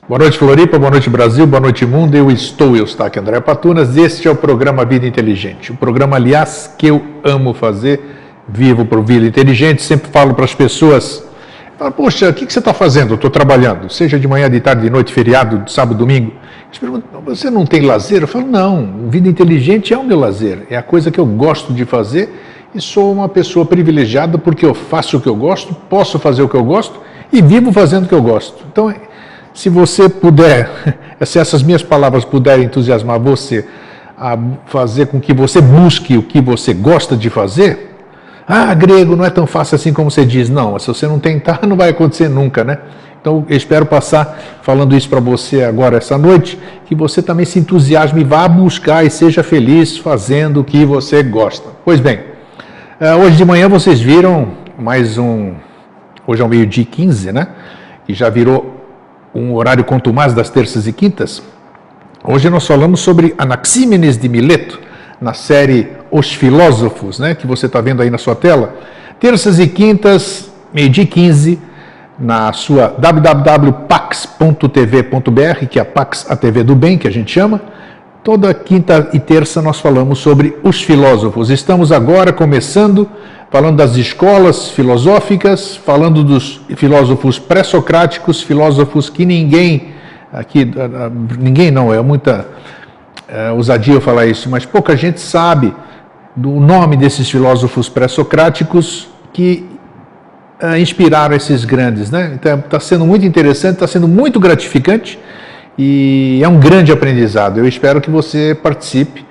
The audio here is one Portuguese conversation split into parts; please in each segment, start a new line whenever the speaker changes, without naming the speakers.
Boa noite, Floripa, boa noite, Brasil, boa noite, mundo. Eu estou aqui, André Patunas. Este é o programa Vida Inteligente. O programa, aliás, que eu amo fazer, vivo por Vida Inteligente. Sempre falo para as pessoas, poxa, o que você está fazendo? Eu estou trabalhando, seja de manhã, de tarde, de noite, feriado, de sábado, domingo. Eles perguntam, você não tem lazer? Eu falo, não, Vida Inteligente é o meu lazer, é a coisa que eu gosto de fazer e sou uma pessoa privilegiada porque eu faço o que eu gosto, posso fazer o que eu gosto e vivo fazendo o que eu gosto. Então, se você puder, se essas minhas palavras puderem entusiasmar você a fazer com que você busque o que você gosta de fazer, Grego, não é tão fácil assim como você diz. Não, se você não tentar, não vai acontecer nunca, né? Então, eu espero passar falando isso para você agora, essa noite, que você também se entusiasme e vá buscar e seja feliz fazendo o que você gosta. Pois bem, hoje de manhã vocês viram mais hoje é o 12h15, né? E já virou um horário contumaz das terças e quintas. Hoje nós falamos sobre Anaxímenes de Mileto, na série Os Filósofos, né, que você está vendo aí na sua tela. Terças e quintas, 12h15, na sua www.pax.tv.br, que é a Pax, a TV do bem, que a gente chama. Toda quinta e terça nós falamos sobre os filósofos. Estamos agora começando falando das escolas filosóficas, falando dos filósofos pré-socráticos, filósofos que ninguém não, é muita ousadia eu falar isso, mas pouca gente sabe do nome desses filósofos pré-socráticos que inspiraram esses grandes, né? Então está sendo muito interessante, está sendo muito gratificante e é um grande aprendizado. Eu espero que você participe.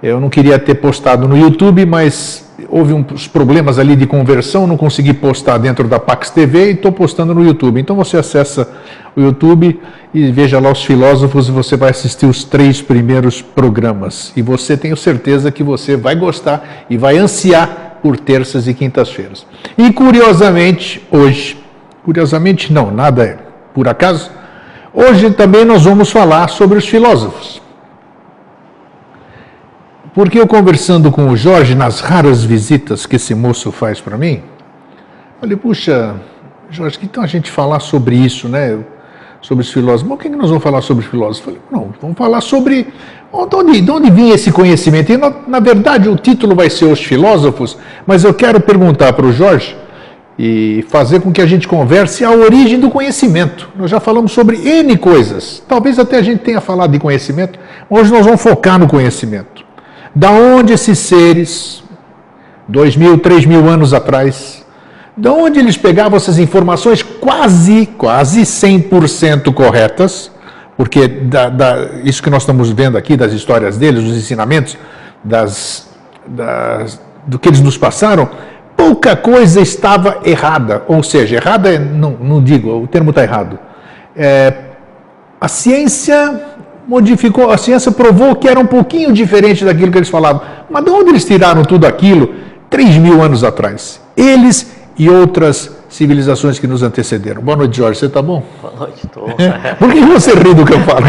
Eu não queria ter postado no YouTube, mas houve uns problemas ali de conversão, não consegui postar dentro da Pax TV e estou postando no YouTube. Então você acessa o YouTube e veja lá os filósofos e você vai assistir os 3 primeiros programas. E você, tenho certeza que você vai gostar e vai ansiar por terças e quintas-feiras. E curiosamente, não, nada é por acaso, hoje também nós vamos falar sobre os filósofos. Porque eu conversando com o Jorge, nas raras visitas que esse moço faz para mim, falei, puxa, Jorge, que então a gente falar sobre isso, né? Sobre os filósofos. Mas o que nós vamos falar sobre os filósofos? Falei, não, vamos falar sobre de onde vinha esse conhecimento. E, na verdade, o título vai ser Os Filósofos, mas eu quero perguntar para o Jorge e fazer com que a gente converse a origem do conhecimento. Nós já falamos sobre N coisas. Talvez até a gente tenha falado de conhecimento, mas hoje nós vamos focar no conhecimento. Da onde esses seres, 2.000, 3.000 anos atrás, da onde eles pegavam essas informações quase 100% corretas, porque isso que nós estamos vendo aqui, das histórias deles, dos ensinamentos, do que eles nos passaram, pouca coisa estava errada. Ou seja, errada, não digo, o termo está errado. A ciência modificou, a ciência provou que era um pouquinho diferente daquilo que eles falavam. Mas de onde eles tiraram tudo aquilo 3.000 anos atrás? Eles e outras civilizações que nos antecederam. Boa noite, Jorge. Você está bom?
Boa noite, estou.
Por que você ri do que eu falo?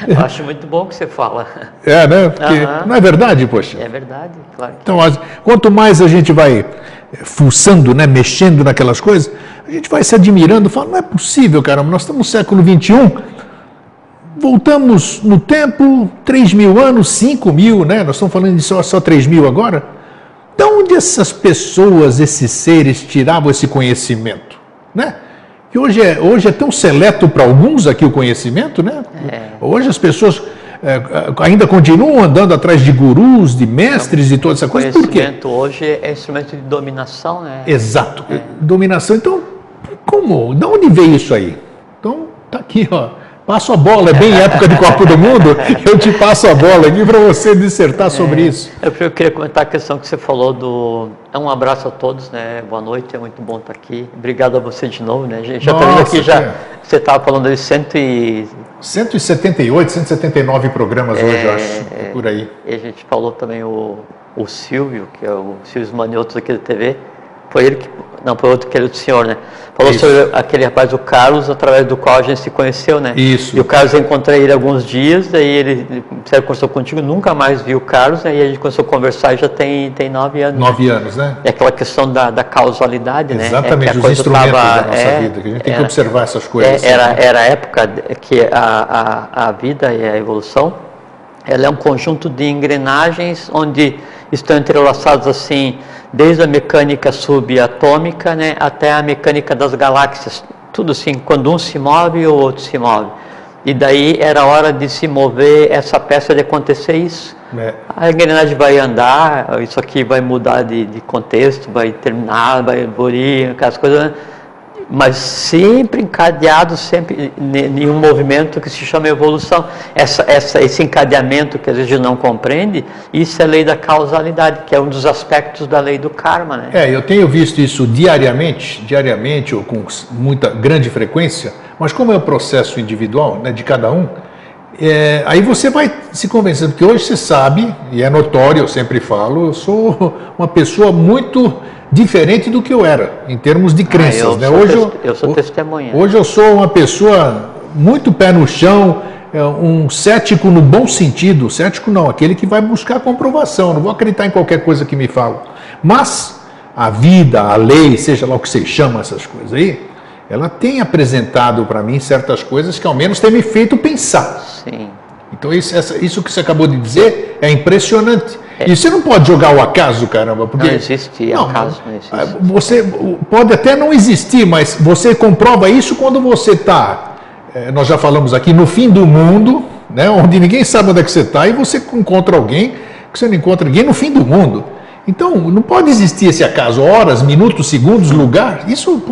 Eu acho muito bom o que você fala.
É, né? Porque não é verdade, poxa?
É verdade, claro.
Então, quanto mais a gente vai fuçando, né, mexendo naquelas coisas, a gente vai se admirando, falando, não é possível, caramba, nós estamos no século XXI, voltamos no tempo, 3.000 anos, 5.000, né? Nós estamos falando de só 3.000 agora. De onde essas pessoas, esses seres, tiravam esse conhecimento, né? Que hoje é tão seleto para alguns aqui o conhecimento, né? Hoje as pessoas ainda continuam andando atrás de gurus, de mestres e toda essa coisa. Por quê? O
conhecimento hoje é instrumento de dominação, né?
Exato, dominação. Então, como? De onde veio isso aí? Então, tá aqui, ó. Passo a bola, é bem época de Copa do Mundo, eu te passo a bola aqui para você dissertar sobre isso.
Eu queria comentar a questão que você falou do... Um abraço a todos, né? Boa noite, é muito bom estar aqui. Obrigado a você de novo, né? A gente já está vendo aqui, você estava falando de
178, 179 programas hoje, eu acho, por aí.
E a gente falou também o Silvio, que é o Silvio Maniotos aqui da TV, Foi ele que... Não, foi outro querido senhor, né? Falou
Isso.
sobre aquele rapaz, o Carlos, através do qual a gente se conheceu, né?
Isso.
E o Carlos, eu encontrei ele alguns dias, daí ele conversou contigo, nunca mais vi o Carlos, né? E a gente começou a conversar e já tem 9 anos.
9 anos, né?
É aquela questão da causalidade, né?
Exatamente, os instrumentos da nossa vida, que a gente tem que observar essas coisas.
Era a época que a vida e a evolução, ela é um conjunto de engrenagens onde estão entrelaçados assim, desde a mecânica subatômica, né, até a mecânica das galáxias, tudo assim, quando um se move, o outro se move. E daí era hora de se mover essa peça, de acontecer isso. A engrenagem vai andar, isso aqui vai mudar de contexto, vai terminar, vai evoluir, aquelas coisas, né? Mas sempre encadeado, sempre em um movimento que se chama evolução. Esse encadeamento que a gente não compreende, isso é a lei da causalidade, que é um dos aspectos da lei do karma, né?
Eu tenho visto isso diariamente ou com muita grande frequência, mas como é um processo individual, né, de cada um, aí você vai se convencendo, porque hoje você sabe, e é notório, eu sempre falo, eu sou uma pessoa muito diferente do que eu era, em termos de crenças. Né?
Eu sou testemunha.
Hoje eu sou uma pessoa muito pé no chão, um cético no bom sentido. Cético não, aquele que vai buscar comprovação, não vou acreditar em qualquer coisa que me falam. Mas a vida, a lei, seja lá o que você chama essas coisas aí, ela tem apresentado para mim certas coisas que ao menos tem me feito pensar.
Sim.
Então isso que você acabou de dizer é impressionante. E você não pode jogar o acaso, caramba. Porque,
não existe acaso, não existe.
Você pode até não existir, mas você comprova isso quando você está, nós já falamos aqui, no fim do mundo, né, onde ninguém sabe onde é que você está, e você encontra alguém que você não encontra ninguém no fim do mundo. Então, não pode existir esse acaso, horas, minutos, segundos, lugar, isso,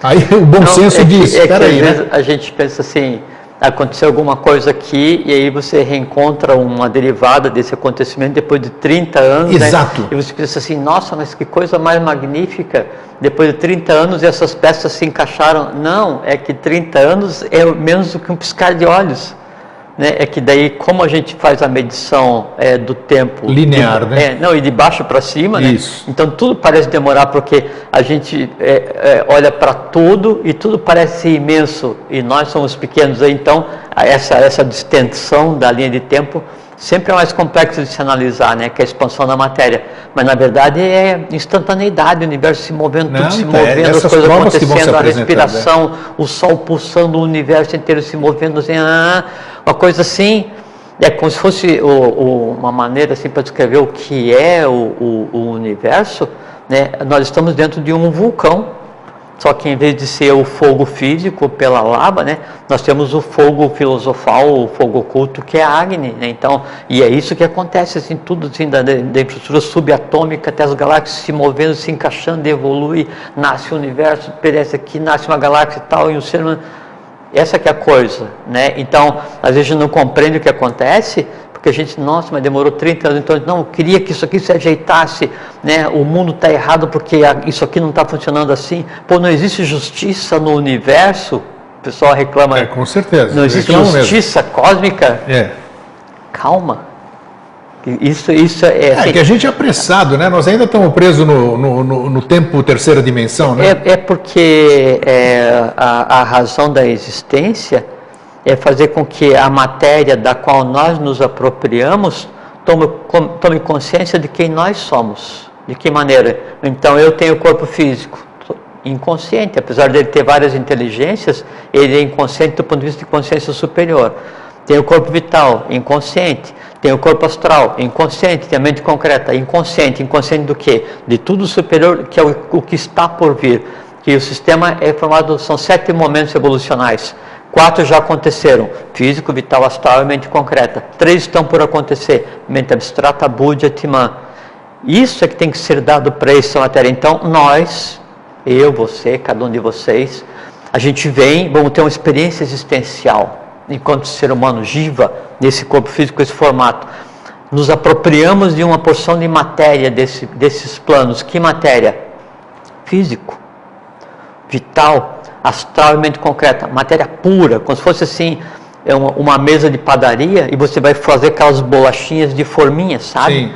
aí o bom senso diz, espera aí, né?
A gente pensa assim, aconteceu alguma coisa aqui e aí você reencontra uma derivada desse acontecimento depois de 30 anos.
Exato.
Né? E você pensa assim, nossa, mas que coisa mais magnífica, depois de 30 anos essas peças se encaixaram. Não, é que 30 anos é menos do que um piscar de olhos. Né? É que daí, como a gente faz a medição do tempo
linear, né?
E de baixo para cima,
isso.
Né? Então tudo parece demorar porque a gente olha para tudo e tudo parece imenso e nós somos pequenos. Então essa distensão da linha de tempo sempre é mais complexo de se analisar, né? Que é a expansão da matéria. Mas na verdade é instantaneidade, o universo se movendo, tudo se movendo, as coisas acontecendo, a respiração, o sol pulsando, o universo inteiro se movendo, assim, uma coisa assim, é como se fosse uma maneira assim para descrever o que é o universo, né? Nós estamos dentro de um vulcão. Só que em vez de ser o fogo físico pela lava, né, nós temos o fogo filosofal, o fogo oculto, que é a Agni, né? Então, e é isso que acontece, assim, tudo assim, da infraestrutura subatômica até as galáxias se movendo, se encaixando, evolui, nasce o universo, perece aqui, nasce uma galáxia e tal, e o ser humano... Essa que é a coisa, né? Então, às vezes a gente não compreende o que acontece, porque a gente, nossa, mas demorou 30 anos, então, não, eu queria que isso aqui se ajeitasse, né? O mundo está errado porque isso aqui não está funcionando assim. Pô, não existe justiça no universo? O pessoal reclama.
Com certeza.
Não existe justiça cósmica? Calma. Isso é assim,
que a gente é apressado, né? Nós ainda estamos presos no tempo terceira dimensão, né?
É porque a razão da existência é fazer com que a matéria da qual nós nos apropriamos tome consciência de quem nós somos. De que maneira? Então, eu tenho corpo físico, inconsciente, apesar dele ter várias inteligências, ele é inconsciente do ponto de vista de consciência superior. Tem o corpo vital, inconsciente. Tem o corpo astral, inconsciente. Tem a mente concreta, inconsciente. Inconsciente do quê? De tudo superior, que é o que está por vir. Que o sistema é formado, são 7 momentos evolucionais. 4 já aconteceram, físico, vital, astral e mente concreta. 3 estão por acontecer, mente abstrata, Buddha, Atman. Isso é que tem que ser dado para essa matéria. Então, nós, eu, você, cada um de vocês, a gente vem, vamos ter uma experiência existencial, enquanto ser humano jiva, nesse corpo físico, esse formato. Nos apropriamos de uma porção de matéria desses planos. Que matéria? Físico, vital, astral e mente concreta, matéria pura, como se fosse assim, uma mesa de padaria e você vai fazer aquelas bolachinhas de forminha, sabe?
Sim.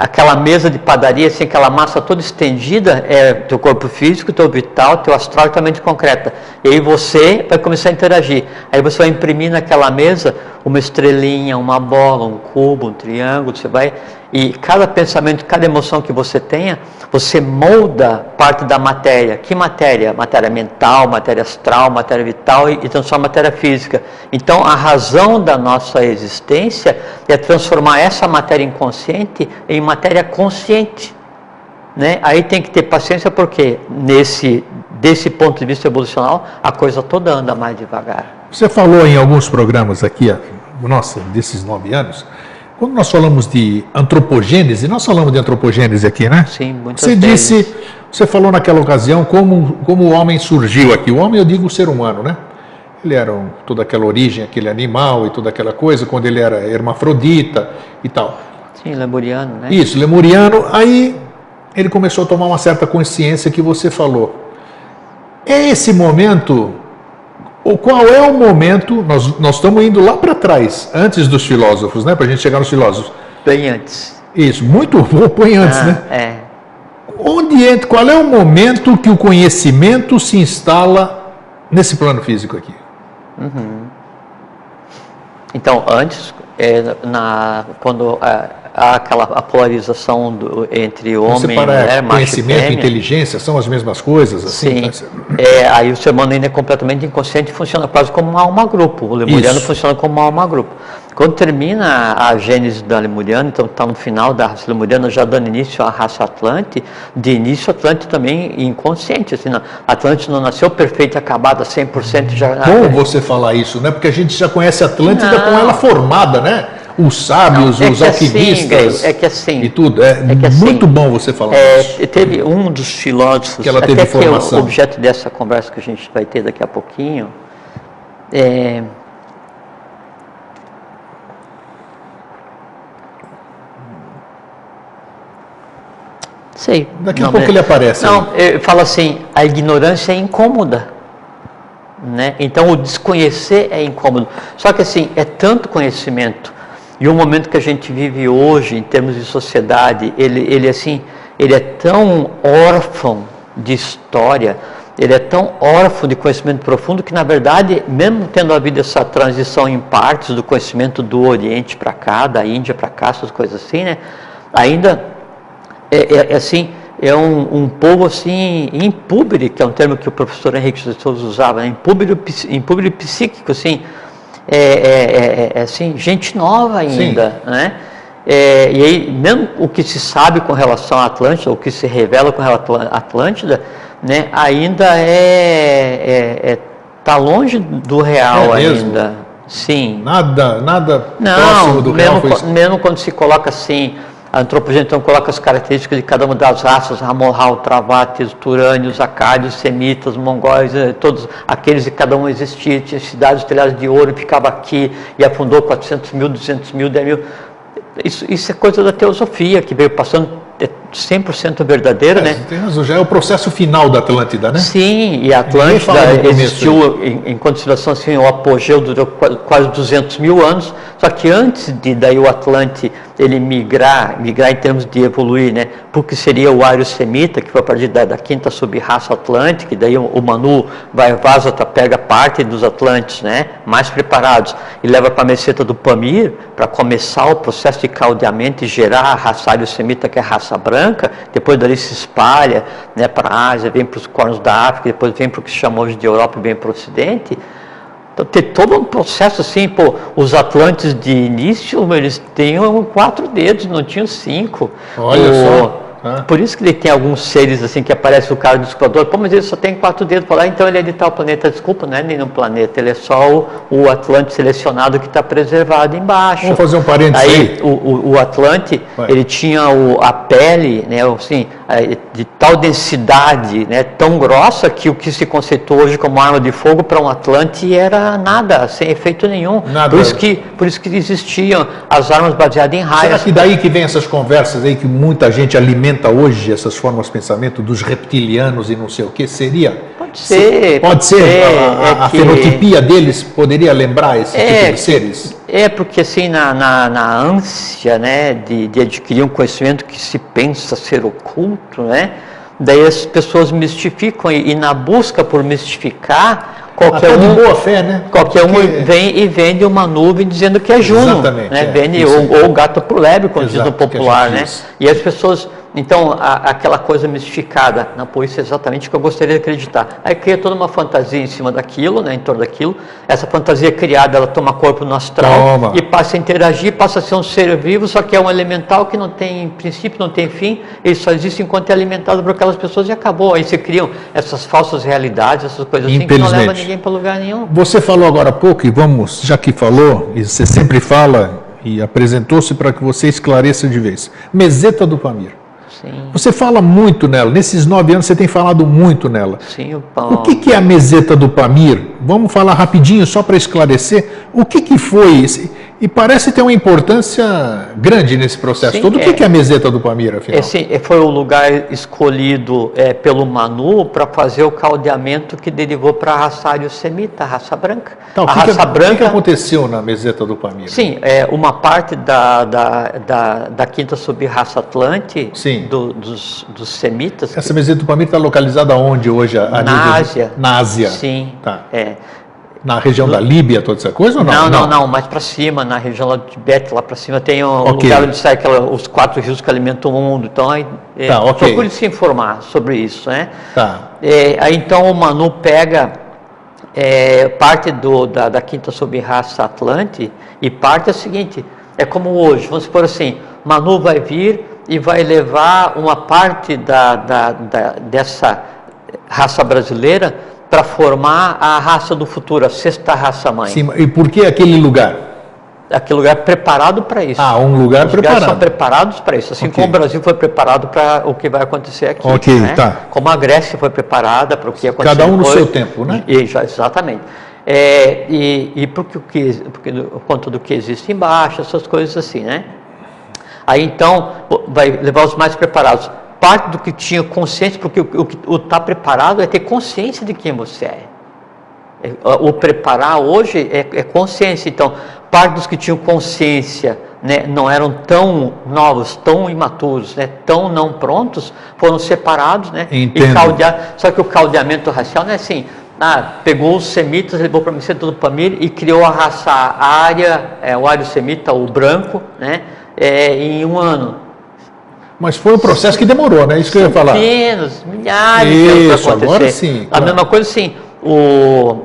aquela mesa de padaria, assim, aquela massa toda estendida, é teu corpo físico, teu vital, teu astral e tua mente concreta. E aí você vai começar a interagir. Aí você vai imprimir naquela mesa uma estrelinha, uma bola, um cubo, um triângulo, você vai... E cada pensamento, cada emoção que você tenha, você molda parte da matéria. Que matéria? Matéria mental, matéria astral, matéria vital e transforma matéria física. Então, a razão da nossa existência é transformar essa matéria inconsciente em matéria consciente. Né? Aí tem que ter paciência porque, desse ponto de vista evolucional, a coisa toda anda mais devagar.
Você falou em alguns programas aqui, nossa, desses 9 anos... Quando nós falamos de antropogênese, nós falamos de antropogênese aqui, né?
Sim, muitas vezes.
Você falou naquela ocasião como o homem surgiu aqui. O homem, eu digo o ser humano, né? Ele era toda aquela origem, aquele animal e toda aquela coisa, quando ele era hermafrodita e tal.
Sim, lemuriano, né?
Isso, lemuriano. Aí ele começou a tomar uma certa consciência que você falou. É esse momento... Qual é o momento, nós estamos indo lá para trás, antes dos filósofos, né? Para a gente chegar nos filósofos.
Bem antes.
Isso, muito bem antes, né?
É.
Qual é o momento que o conhecimento se instala nesse plano físico aqui?
Uhum. Então, antes, quando há a polarização entre homem e mulher, macho
conhecimento e
fêmea,
inteligência são as mesmas coisas? Assim,
sim. Aí o ser humano ainda é completamente inconsciente e funciona quase como uma alma-grupo. O lemuriano funciona como uma alma-grupo. Quando termina a gênese da lemuriana, então está no final da raça lemuriana, já dando início à raça Atlante, de início Atlante também inconsciente. Assim, Atlante não nasceu perfeita, acabada, 100% já...
Bom você falar isso, né? Porque a gente já conhece a Atlântida com ela formada, né? Os sábios, os alquimistas
assim,
e tudo. É muito bom você falar isso.
Teve um dos filósofos,
que ela teve formação.
Que é o objeto dessa conversa que a gente vai ter daqui a pouquinho, sei.
Daqui a pouco ele aparece.
Não, eu falo assim, a ignorância é incômoda. Né? Então o desconhecer é incômodo. Só que assim, é tanto conhecimento. E o momento que a gente vive hoje, em termos de sociedade, ele é tão órfão de história, ele é tão órfão de conhecimento profundo que, na verdade, mesmo tendo havido essa transição em partes do conhecimento do Oriente para cá, da Índia para cá, essas coisas assim, né? Ainda é um povo assim, impúbere, que é um termo que o professor Henrique de Souza usava, né? impúbere psíquico, assim, assim, gente nova ainda, sim, né? E aí, mesmo o que se sabe com relação à Atlântida, o que se revela com relação à Atlântida, né, ainda tá longe do real ainda. Mesmo? Sim.
Nada próximo do real.
Mesmo quando se coloca assim, a antropogênese então coloca as características de cada uma das raças, Amorral, Travates, Turânios, Acádios, Semitas, Mongóis, todos aqueles que cada um existia, tinha cidades, telhados de ouro, ficava aqui e afundou 400 mil, 200 mil, 10 mil. Isso é coisa da teosofia, que veio passando 100% verdadeira, né?
Tem razão, já é o processo final da Atlântida, né?
Sim, e a Atlântida existiu em consideração assim, o apogeu durou quase 200 mil anos, só que antes de daí o Atlante ele migrar em termos de evoluir, né? Porque seria o Ário Semita, que foi a partir da quinta sub-raça atlântica, e daí o Manu vaza, pega parte dos Atlantes, né? Mais preparados, e leva para a meseta do Pamir, para começar o processo de caldeamento e gerar a raça Ário Semita, que é a raça branca, depois dali se espalha, né, para a Ásia, vem para os cornos da África, depois vem para o que se chama hoje de Europa e vem para o Ocidente. Então tem todo um processo assim, pô, os Atlantes de início, eles tinham 4 dedos, não tinham 5.
Olha só.
Por isso que ele tem alguns seres assim que aparece o cara do descobridor, pô, mas ele só tem 4 dedos para lá, então ele é de tal planeta. Desculpa, não é nenhum planeta, ele é só o Atlante selecionado que está preservado embaixo.
Vamos fazer um parênteses aí.
O Atlante, ele tinha a pele, né, assim, de tal densidade, né, tão grossa que o que se conceitou hoje como arma de fogo para um Atlante era nada, sem efeito nenhum.
Nada.
Por isso que existiam as armas baseadas em raios.
Será que daí que vem essas conversas aí que muita gente alimenta hoje, essas formas de pensamento dos reptilianos e não sei o que? Seria?
Pode ser.
A fenotipia deles poderia lembrar esse tipo de seres?
É porque assim, na ânsia, né, de adquirir um conhecimento que se pensa ser oculto, né, daí as pessoas mistificam e na busca por mistificar, qualquer
de
um,
boa fé, né?
qualquer um vem e vende uma nuvem dizendo que é Juno,
Exatamente,
né?
é.
Vende ou gato por lebre, como diz no
Exato, que a
popular,
gente
né?
diz.
E as pessoas, então, aquela coisa mistificada, não, pô, isso é exatamente o que eu gostaria de acreditar. Aí cria toda uma fantasia em cima daquilo, né, em torno daquilo. Essa fantasia criada, ela toma corpo no astral e passa a interagir, passa a ser um ser vivo, só que é um elemental que não tem princípio, não tem fim, ele só existe enquanto é alimentado por aquelas pessoas e acabou. Aí se criam essas falsas realidades, essas coisas assim, que não levam ninguém para lugar nenhum.
Você falou agora há pouco, e vamos, já que falou, e você sempre fala, e apresentou-se para que você esclareça de vez. Meseta do Pamir.
Sim.
Você fala muito nela, nesses 9 anos você tem falado muito nela.
Sim,
o que é a meseta do Pamir? Vamos falar rapidinho, só para esclarecer. O que foi esse? E parece ter uma importância grande nesse processo todo. O que é a meseta do Pamir, afinal?
Foi o lugar escolhido pelo Manu para fazer o caldeamento que derivou para a raça ário-semita, a raça branca.
Então,
a raça branca.
O que aconteceu na meseta do Pamir?
Sim, uma parte da quinta sub-raça Atlante, dos semitas.
Essa meseta do Pamir está localizada onde hoje?
Na Ásia.
Na Ásia.
Sim.
Tá. Na região da Líbia, toda essa coisa ou não?
Não, mais para cima, na região lá do Tibete, lá para cima tem um lugar onde sai os 4 rios que alimentam o mundo. Então, procure se informar sobre isso, né? Aí então o Manu pega parte da quinta sub-raça Atlante e parte é o seguinte, é como hoje, vamos supor assim, Manu vai vir e vai levar uma parte dessa raça brasileira para formar a raça do futuro, a 6ª raça-mãe.
Sim, e por que aquele lugar?
Aquele lugar preparado para isso.
Um lugar
Os
preparado. Os
lugares são preparados para isso, assim como o Brasil foi preparado para o que vai acontecer aqui. Né? Como a Grécia foi preparada para o que ia acontecer.
Cada um no seu tempo, né?
Exatamente. Por conta do que existe embaixo, essas coisas assim, né? Aí então, vai levar os mais preparados. Parte do que tinha consciência, porque o estar preparado é ter consciência de quem você é. O preparar hoje é consciência. Então, parte dos que tinham consciência, né, não eram tão novos, tão imaturos, né, tão não prontos, foram separados, né?
Entendo.
E caldear. Só que o caldeamento racial não é assim. Pegou os semitas, levou para a meseta do Pamir e criou a raça ária, o ário-semita, o branco, né, em 1 ano.
Mas foi um processo que demorou, né? Isso que eu ia falar.
Milhares de anos para acontecer.
Agora sim.
A mesma coisa assim, o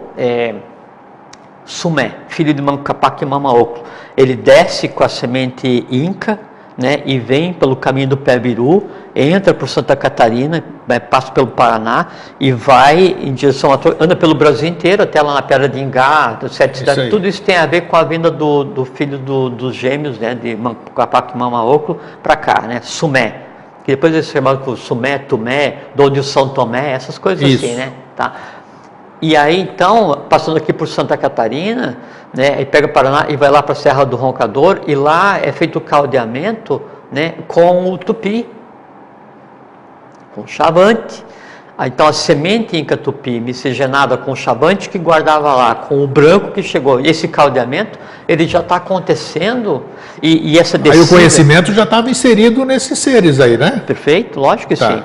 Sumé, filho de Manco Capac e Mama Oclo, ele desce com a semente inca, né, e vem pelo caminho do Pé-Biru, entra por Santa Catarina, passa pelo Paraná e vai em direção a... anda pelo Brasil inteiro, até lá na Pedra de Ingá, do Sete Cidades. Tudo isso tem a ver com a vinda do filho dos gêmeos, né, de Manco Capac e Mama Oclo, para cá, né, Sumé. Que depois eles chamaram por Sumé, Tumé, de onde o São Tomé, essas coisas assim, né? Tá. E aí, então, passando aqui por Santa Catarina, né, aí pega o Paraná e vai lá para a Serra do Roncador, e lá é feito o caldeamento, né, com o tupi, com o chavante. Então, a semente inca tupi miscigenada com o chavante que guardava lá, com o branco que chegou. E esse caldeamento, ele já está acontecendo, e essa descida... Aí
o conhecimento já estava inserido nesses seres aí, né?
Perfeito, lógico que sim.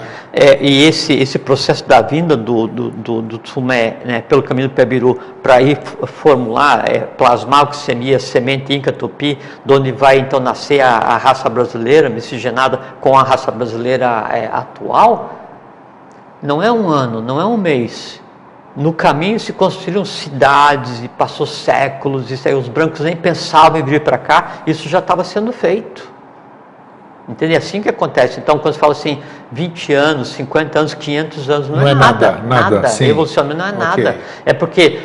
E esse processo da vinda do Tumé, né, pelo caminho do Pé-Biru, para ir formular, plasmar o que seria semente inca tupi, de onde vai então nascer a raça brasileira, miscigenada com a raça brasileira atual, não é 1 ano, não é 1 mês. No caminho se construíram cidades e passou séculos, e aí os brancos nem pensavam em vir para cá, isso já estava sendo feito. Entende? É assim que acontece. Então, quando você fala assim, 20 anos, 50 anos, 500 anos, não é nada. Evolucionamento não é nada. É porque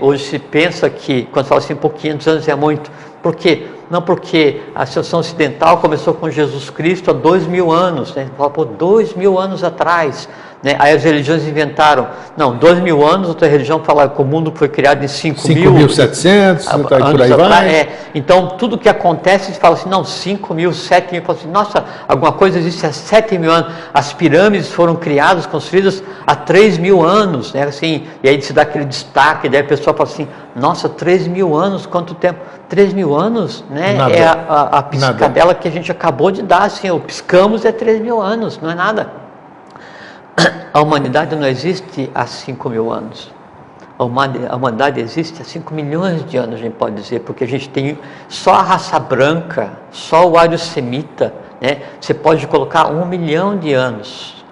hoje se pensa que, quando se fala assim, por 500 anos é muito, porque Não, porque a civilização ocidental começou com Jesus Cristo há 2000 anos, né? Fala, pô, 2000 anos atrás, né? Aí as religiões inventaram, não, 2000 anos, outra religião fala que o mundo foi criado em
5.700, por aí vai.
Então, tudo que acontece, se fala assim, não, 5.000, 7.000, fala assim, nossa, alguma coisa existe há 7.000 anos. As pirâmides foram criadas, construídas há 3.000 anos, né? Assim, e aí se dá aquele destaque, daí a pessoa fala assim, nossa, 3.000 anos, quanto tempo? 3.000 anos, né?
Nada.
É a piscadela que a gente acabou de dar, assim, o piscamos é 3.000 anos, não é nada. A humanidade não existe há 5.000 anos. A humanidade existe há 5 milhões de anos, a gente pode dizer, porque a gente tem só a raça branca, só o ariosemita, né? Você pode colocar 1 milhão de anos,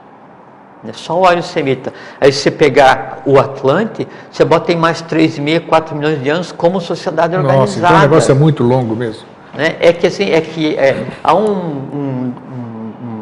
né? Só o ariosemita. Aí se você pegar o Atlante, você bota em mais 3,5, 4 milhões de anos como sociedade organizada.
Nossa, então o negócio é muito longo mesmo.
Né? É que assim, há uma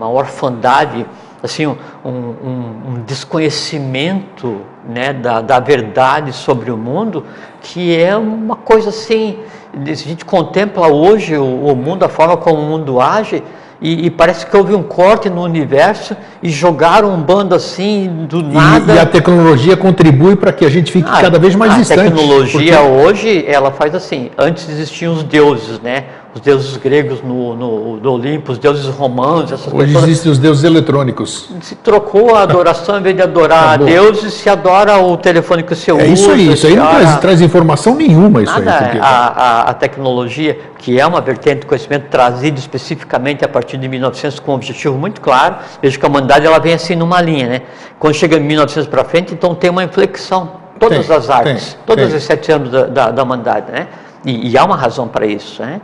orfandade, assim, um desconhecimento, né, da verdade sobre o mundo, que é uma coisa assim, a gente contempla hoje o mundo, a forma como o mundo age, e parece que houve um corte no universo e jogaram um bando assim do nada.
E a tecnologia contribui para que a gente fique cada vez mais distante.
A tecnologia hoje, ela faz assim, antes existiam os deuses, né? Os deuses gregos no Olimpo, os deuses romanos, essas coisas.
Hoje existem os deuses eletrônicos.
Se trocou a adoração, em vez de adorar a Deus, se adora o telefone que você usa.
Isso aí não traz informação nenhuma. Isso
nada,
aí.
A tecnologia, que é uma vertente de conhecimento trazida especificamente a partir de 1900 com um objetivo muito claro, veja que a humanidade ela vem assim numa linha, né? Quando chega em 1900 para frente, então tem uma inflexão. Todas as artes, todos os 7 anos da humanidade, né? E há uma razão para isso, né?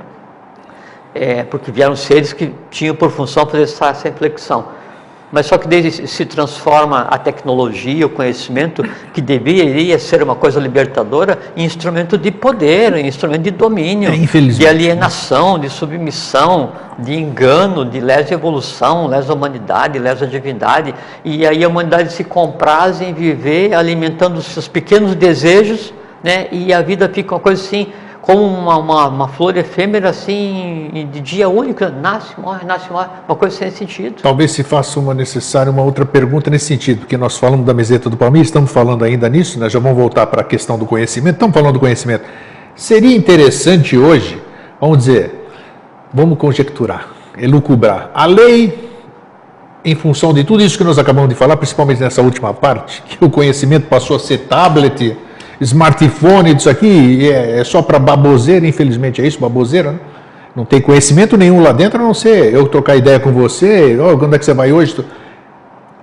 Porque vieram seres que tinham por função fazer essa reflexão. Mas só que daí se transforma a tecnologia, o conhecimento, que deveria ser uma coisa libertadora, em instrumento de poder, em instrumento de domínio, de alienação, de submissão, de engano, de lesa evolução, lesa humanidade, lesa divindade. E aí a humanidade se compraz em viver alimentando os seus pequenos desejos, né? E a vida fica uma coisa assim, como uma flor efêmera, assim, de dia único, nasce, morre, uma coisa sem sentido.
Talvez se faça necessária uma outra pergunta nesse sentido, porque nós falamos da meseta do Palmeiras, estamos falando ainda nisso, nós já vamos voltar para a questão do conhecimento, estamos falando do conhecimento. Seria interessante hoje, vamos dizer, vamos conjecturar, elucubrar, a lei, em função de tudo isso que nós acabamos de falar, principalmente nessa última parte, que o conhecimento passou a ser tablet, smartphone, disso aqui, é só para baboseira, infelizmente é isso, baboseira, né? Não tem conhecimento nenhum lá dentro, a não ser eu trocar ideia com você, quando é que você vai hoje?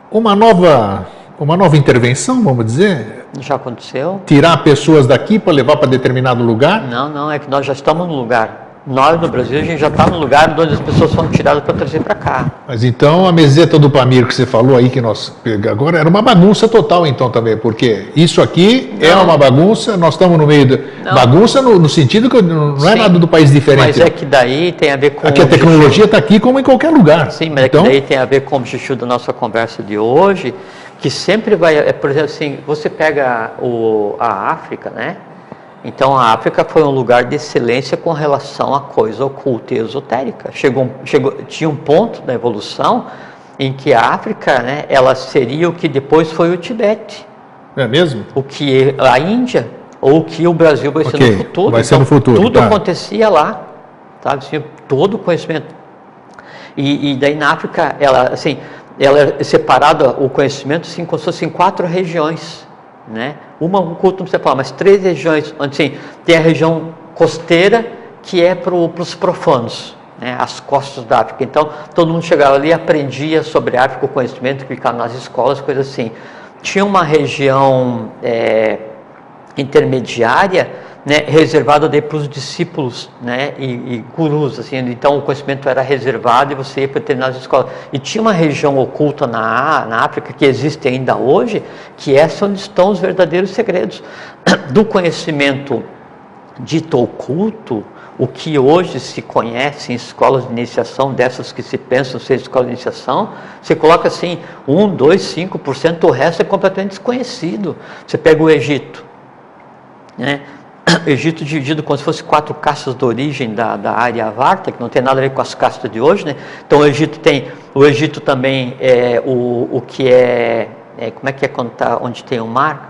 Uma nova intervenção, vamos dizer?
Já aconteceu?
Tirar pessoas daqui para levar para determinado lugar?
Não, é que nós já estamos no lugar. Nós, no Brasil, a gente já está no lugar onde as pessoas foram tiradas para trazer para cá.
Mas então a meseta do Pamir que você falou aí, que nós agora era uma bagunça total então também, porque isso aqui é uma bagunça, nós estamos no meio da bagunça no sentido que não é nada do país diferente.
Mas é que daí tem a ver com...
Aqui a tecnologia está aqui como em qualquer lugar.
Sim, mas então, é que daí tem a ver com o objetivo da nossa conversa de hoje, que sempre vai... por exemplo, assim, você pega a África, né? Então a África foi um lugar de excelência com relação a coisa oculta e esotérica. Tinha um ponto da evolução em que a África, né, ela seria o que depois foi o Tibete.
É mesmo?
O que a Índia, ou o que o Brasil vai ser no futuro.
Vai ser no futuro.
Tudo acontecia lá, sabe? Assim, todo o conhecimento. E daí na África, ela é separada o conhecimento assim, como se fossem 4 regiões. Né? Uma oculta, não sei falar, mas 3 regiões, assim, tem a região costeira, que é para os profanos, né? As costas da África. Então, todo mundo chegava ali e aprendia sobre a África, o conhecimento que ficava nas escolas, coisas assim. Tinha uma região intermediária, né, reservada para os discípulos, né, e gurus, assim. Então o conhecimento era reservado e você ia para determinadas escolas. E tinha uma região oculta na África, que existe ainda hoje, que é onde estão os verdadeiros segredos do conhecimento dito oculto. O que hoje se conhece em escolas de iniciação, dessas que se pensam ser escolas de iniciação, você coloca assim, 1, 2, 5%, o resto é completamente desconhecido. Você pega o Egito, né? Egito dividido como se fosse 4 castas de origem da Aryavarta, que não tem nada a ver com as castas de hoje, né? Então o Egito também é o que como é que é quando onde tem o mar?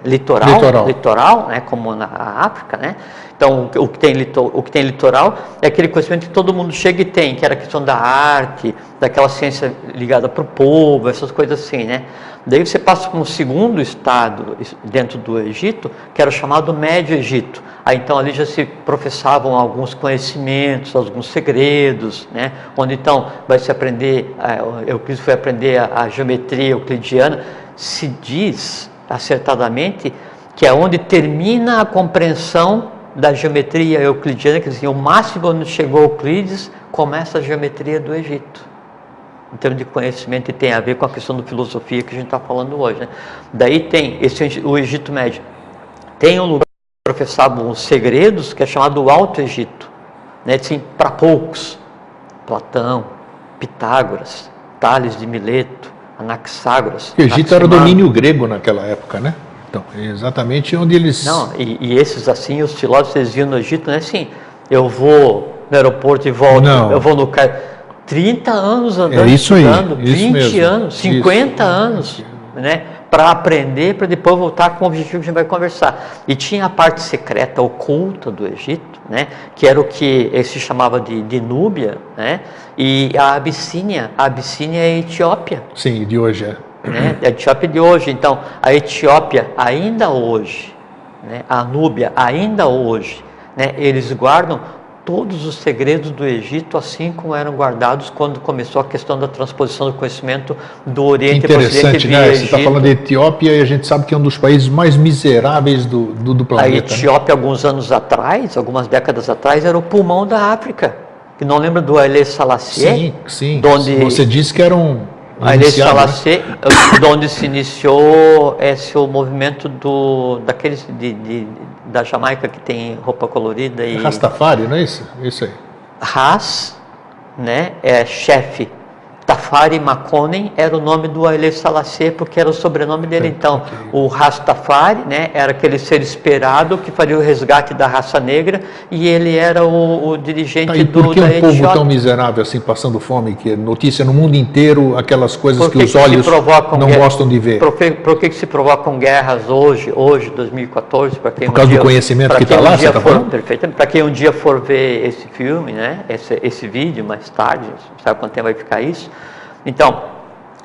Litoral, né? Como na África, né? Então o que tem litoral é aquele conhecimento que todo mundo chega e tem, que era a questão da arte, daquela ciência ligada para o povo, essas coisas assim, né? Daí você passa para um segundo estado dentro do Egito, que era o chamado Médio Egito. Aí então ali já se professavam alguns conhecimentos, alguns segredos, né? Onde então vai se aprender, Euclides foi aprender a geometria euclidiana. Se diz acertadamente que é onde termina a compreensão da geometria euclidiana, quer dizer, o máximo onde chegou Euclides, começa a geometria do Egito. Em termos de conhecimento, e tem a ver com a questão da filosofia que a gente está falando hoje, né? Daí tem o Egito Médio. Tem um lugar que professavam os segredos, que é chamado Alto Egito, né? Assim, para poucos. Platão, Pitágoras, Tales de Mileto, Anaxágoras.
O Egito era domínio grego naquela época, né? Então, é exatamente onde eles...
Não, e esses assim, os filósofos, eles viam no Egito, né? Assim, eu vou no aeroporto e volto, eu vou no Cairo. 30 anos andando, estudando, 20 anos, 50 anos, né, para aprender, para depois voltar com o objetivo que a gente vai conversar. E tinha a parte secreta, oculta do Egito, né, que era o que se chamava de Núbia, né, e a Abissínia é a Etiópia.
Sim, de hoje
né, a Etiópia de hoje. Então, a Etiópia ainda hoje, né, a Núbia ainda hoje, né, eles guardam todos os segredos do Egito, assim como eram guardados quando começou a questão da transposição do conhecimento do Oriente para o Ocidente.
Interessante, né? Você está falando de Etiópia e a gente sabe que é um dos países mais miseráveis do planeta.
A Etiópia, né? Alguns anos atrás, algumas décadas atrás, era o pulmão da África. Que não lembra do Haile Selassie?
Sim.
Onde
você disse que era
Haile Selassie, né? Onde se iniciou o movimento daqueles da Jamaica que tem roupa colorida e
Rastafari, não é isso? Isso aí.
Ras, né, é chefe. Tafari Makonnen era o nome do Haile Selassie, porque era o sobrenome dele. Então, o Rastafari, né, era aquele ser esperado que faria o resgate da raça negra, e ele era o dirigente
e por que
da
um povo
Etiópia.
tão miserável assim, passando fome, que é notícia no mundo inteiro, aquelas coisas que os olhos não gostam de ver?
Por que se provocam guerras hoje, 2014, para quem
por causa do conhecimento que está lá, você está falando?
Perfeitamente. Para quem um dia for ver esse filme, né, esse vídeo mais tarde, não sabe quanto tempo vai ficar isso. Então,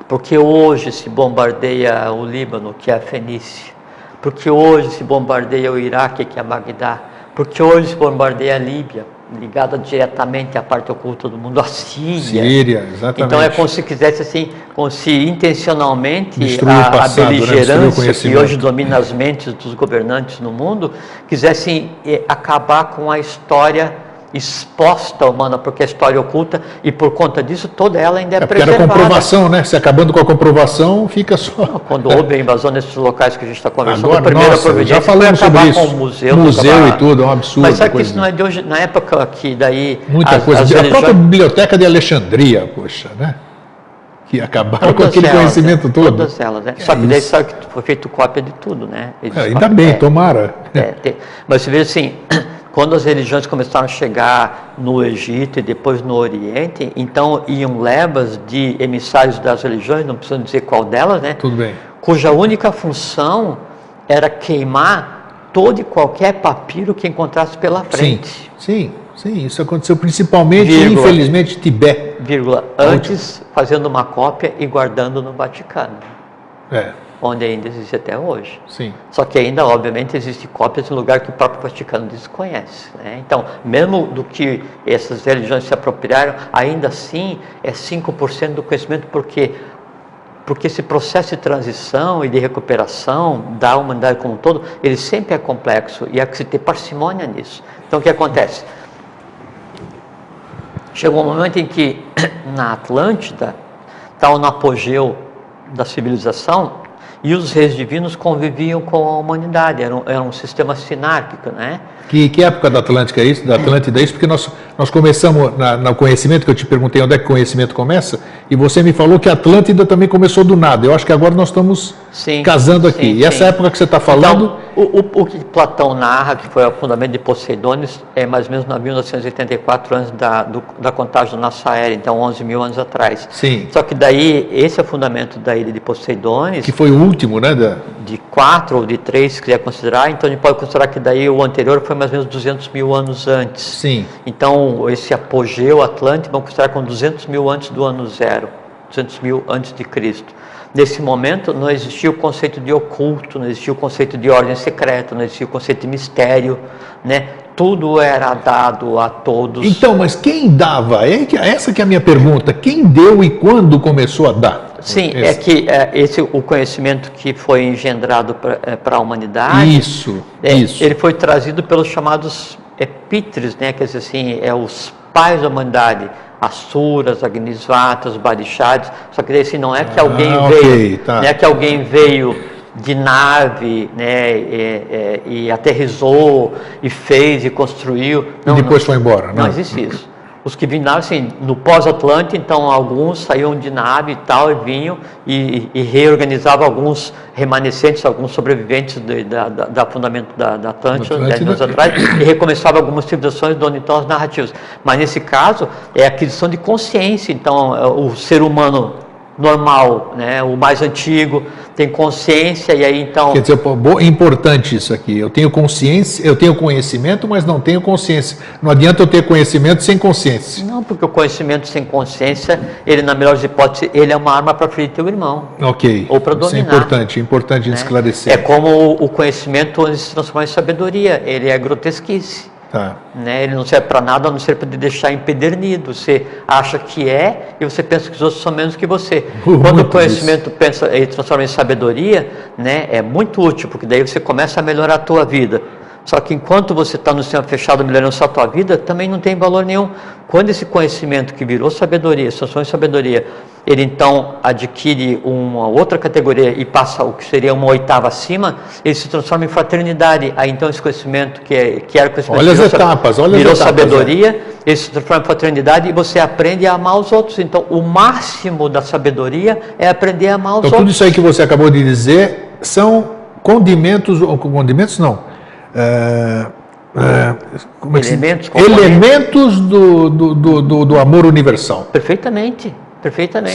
porque hoje se bombardeia o Líbano, que é a Fenícia? Porque hoje se bombardeia o Iraque, que é Bagdá? Porque hoje se bombardeia a Líbia, ligada diretamente à parte oculta do mundo, a Síria,
exatamente.
Então é como se quisesse assim, como se intencionalmente a
beligerância,
né, que hoje domina as mentes dos governantes no mundo, quisessem acabar com a história exposta humana, porque a história oculta, e por conta disso toda ela ainda é preservada.
Porque era comprovação, né? Se acabando com a comprovação, fica só...
Quando houve a invasão nesses locais que a gente está conversando,
agora,
a primeira providência
já falamos
foi acabar
sobre isso.
Com o
museu e tudo, é um absurdo.
Mas sabe que isso não é de hoje, na época que daí...
Muita coisa. A própria biblioteca de Alexandria, poxa, né? Que acabaram com aquele conhecimento todo.
Todas elas, né? Só que daí sabe que foi feito cópia de tudo, né?
Ainda bem, tomara.
Mas você vê assim... Quando as religiões começaram a chegar no Egito e depois no Oriente, então iam levas de emissários das religiões, não preciso dizer qual delas, né?
Tudo bem.
Cuja única função era queimar todo e qualquer papiro que encontrasse pela frente.
Sim, isso aconteceu principalmente, infelizmente, Tibete.
Antes fazendo uma cópia e guardando no Vaticano. Onde ainda existe até hoje.
Sim.
Só que ainda, obviamente, existe cópias em lugar que o próprio Vaticano desconhece, né? Então, mesmo do que essas religiões se apropriaram, ainda assim é 5% do conhecimento, porque esse processo de transição e de recuperação da humanidade como um todo, ele sempre é complexo e há que se ter parcimônia nisso. Então, o que acontece? Chegou um momento em que, na Atlântida, estava no apogeu da civilização, e os reis divinos conviviam com a humanidade, era um sistema sinárquico, né?
Que época da Atlântica é isso? Da Atlântida é isso? Porque Nós começamos no conhecimento, que eu te perguntei onde é que o conhecimento começa, e você me falou que a Atlântida também começou do nada. Eu acho que agora nós estamos casando aqui. E essa época que você está falando...
Então, o que Platão narra, que foi o fundamento de Poseidones, é mais ou menos em 1984, antes da contagem do nosso era, então 11 mil anos atrás.
Sim.
Só que daí, esse é o fundamento da ilha de Poseidones.
Que foi o último, né?
De 4 ou de 3, se quiser considerar. Então a gente pode considerar que daí o anterior foi mais ou menos 200 mil anos antes.
Sim.
Então esse apogeu Atlântico vamos considerar com 200 mil antes do ano zero, 200 mil antes de Cristo. Nesse momento não existia o conceito de oculto, não existia o conceito de ordem secreta, não existia o conceito de mistério, né? Tudo era dado a todos.
Então, mas quem dava? Essa que é a minha pergunta. Quem deu e quando começou a dar?
Sim, é que o conhecimento que foi engendrado para a humanidade,
isso.
Ele foi trazido pelos chamados epíteres, né? Quer dizer assim, os pais da humanidade, Asuras, Agnisvatas, Barixades. Só que assim, não é que alguém veio, não é que alguém veio de nave, né, e aterrissou, e fez, e construiu. Não,
e depois foi embora.
Não existe isso. Os que vinham, assim, no pós-Atlântico, então alguns saíam de nave e tal, e vinham e reorganizavam alguns remanescentes, alguns sobreviventes da fundamento da Atlântida, 10 anos atrás, e recomeçavam algumas civilizações, dando então as narrativas. Mas nesse caso, é a aquisição de consciência. Então, o ser humano normal, né, o mais antigo, tem consciência, e aí então...
Quer dizer, é importante isso aqui, eu tenho consciência, eu tenho conhecimento, mas não tenho consciência. Não adianta eu ter conhecimento sem consciência.
Não, porque o conhecimento sem consciência, ele, na melhor das hipóteses, ele é uma arma para ferir teu irmão.
Ok.
Ou para dominar.
Isso é importante, né? Esclarecer.
É como o conhecimento onde se transforma em sabedoria, ele é grotesquice.
Tá.
Né? Ele não serve para nada, a não ser para te deixar empedernido. Você acha que é e você pensa que os outros são menos que você. Quando o conhecimento ele transforma em sabedoria, né, é muito útil, porque daí você começa a melhorar a tua vida. Só que enquanto você está no sistema fechado melhorando só a tua vida, também não tem valor nenhum. Quando esse conhecimento que virou sabedoria, se transforma em sabedoria, ele então adquire uma outra categoria e passa o que seria uma oitava acima, ele se transforma em fraternidade. Aí então esse conhecimento que era conhecimento virou sabedoria, ele se transforma em fraternidade e você aprende a amar os outros. Então o máximo da sabedoria é aprender a amar os outros.
Tudo isso aí que você acabou de dizer são condimentos não. Elementos do amor universal.
Perfeitamente.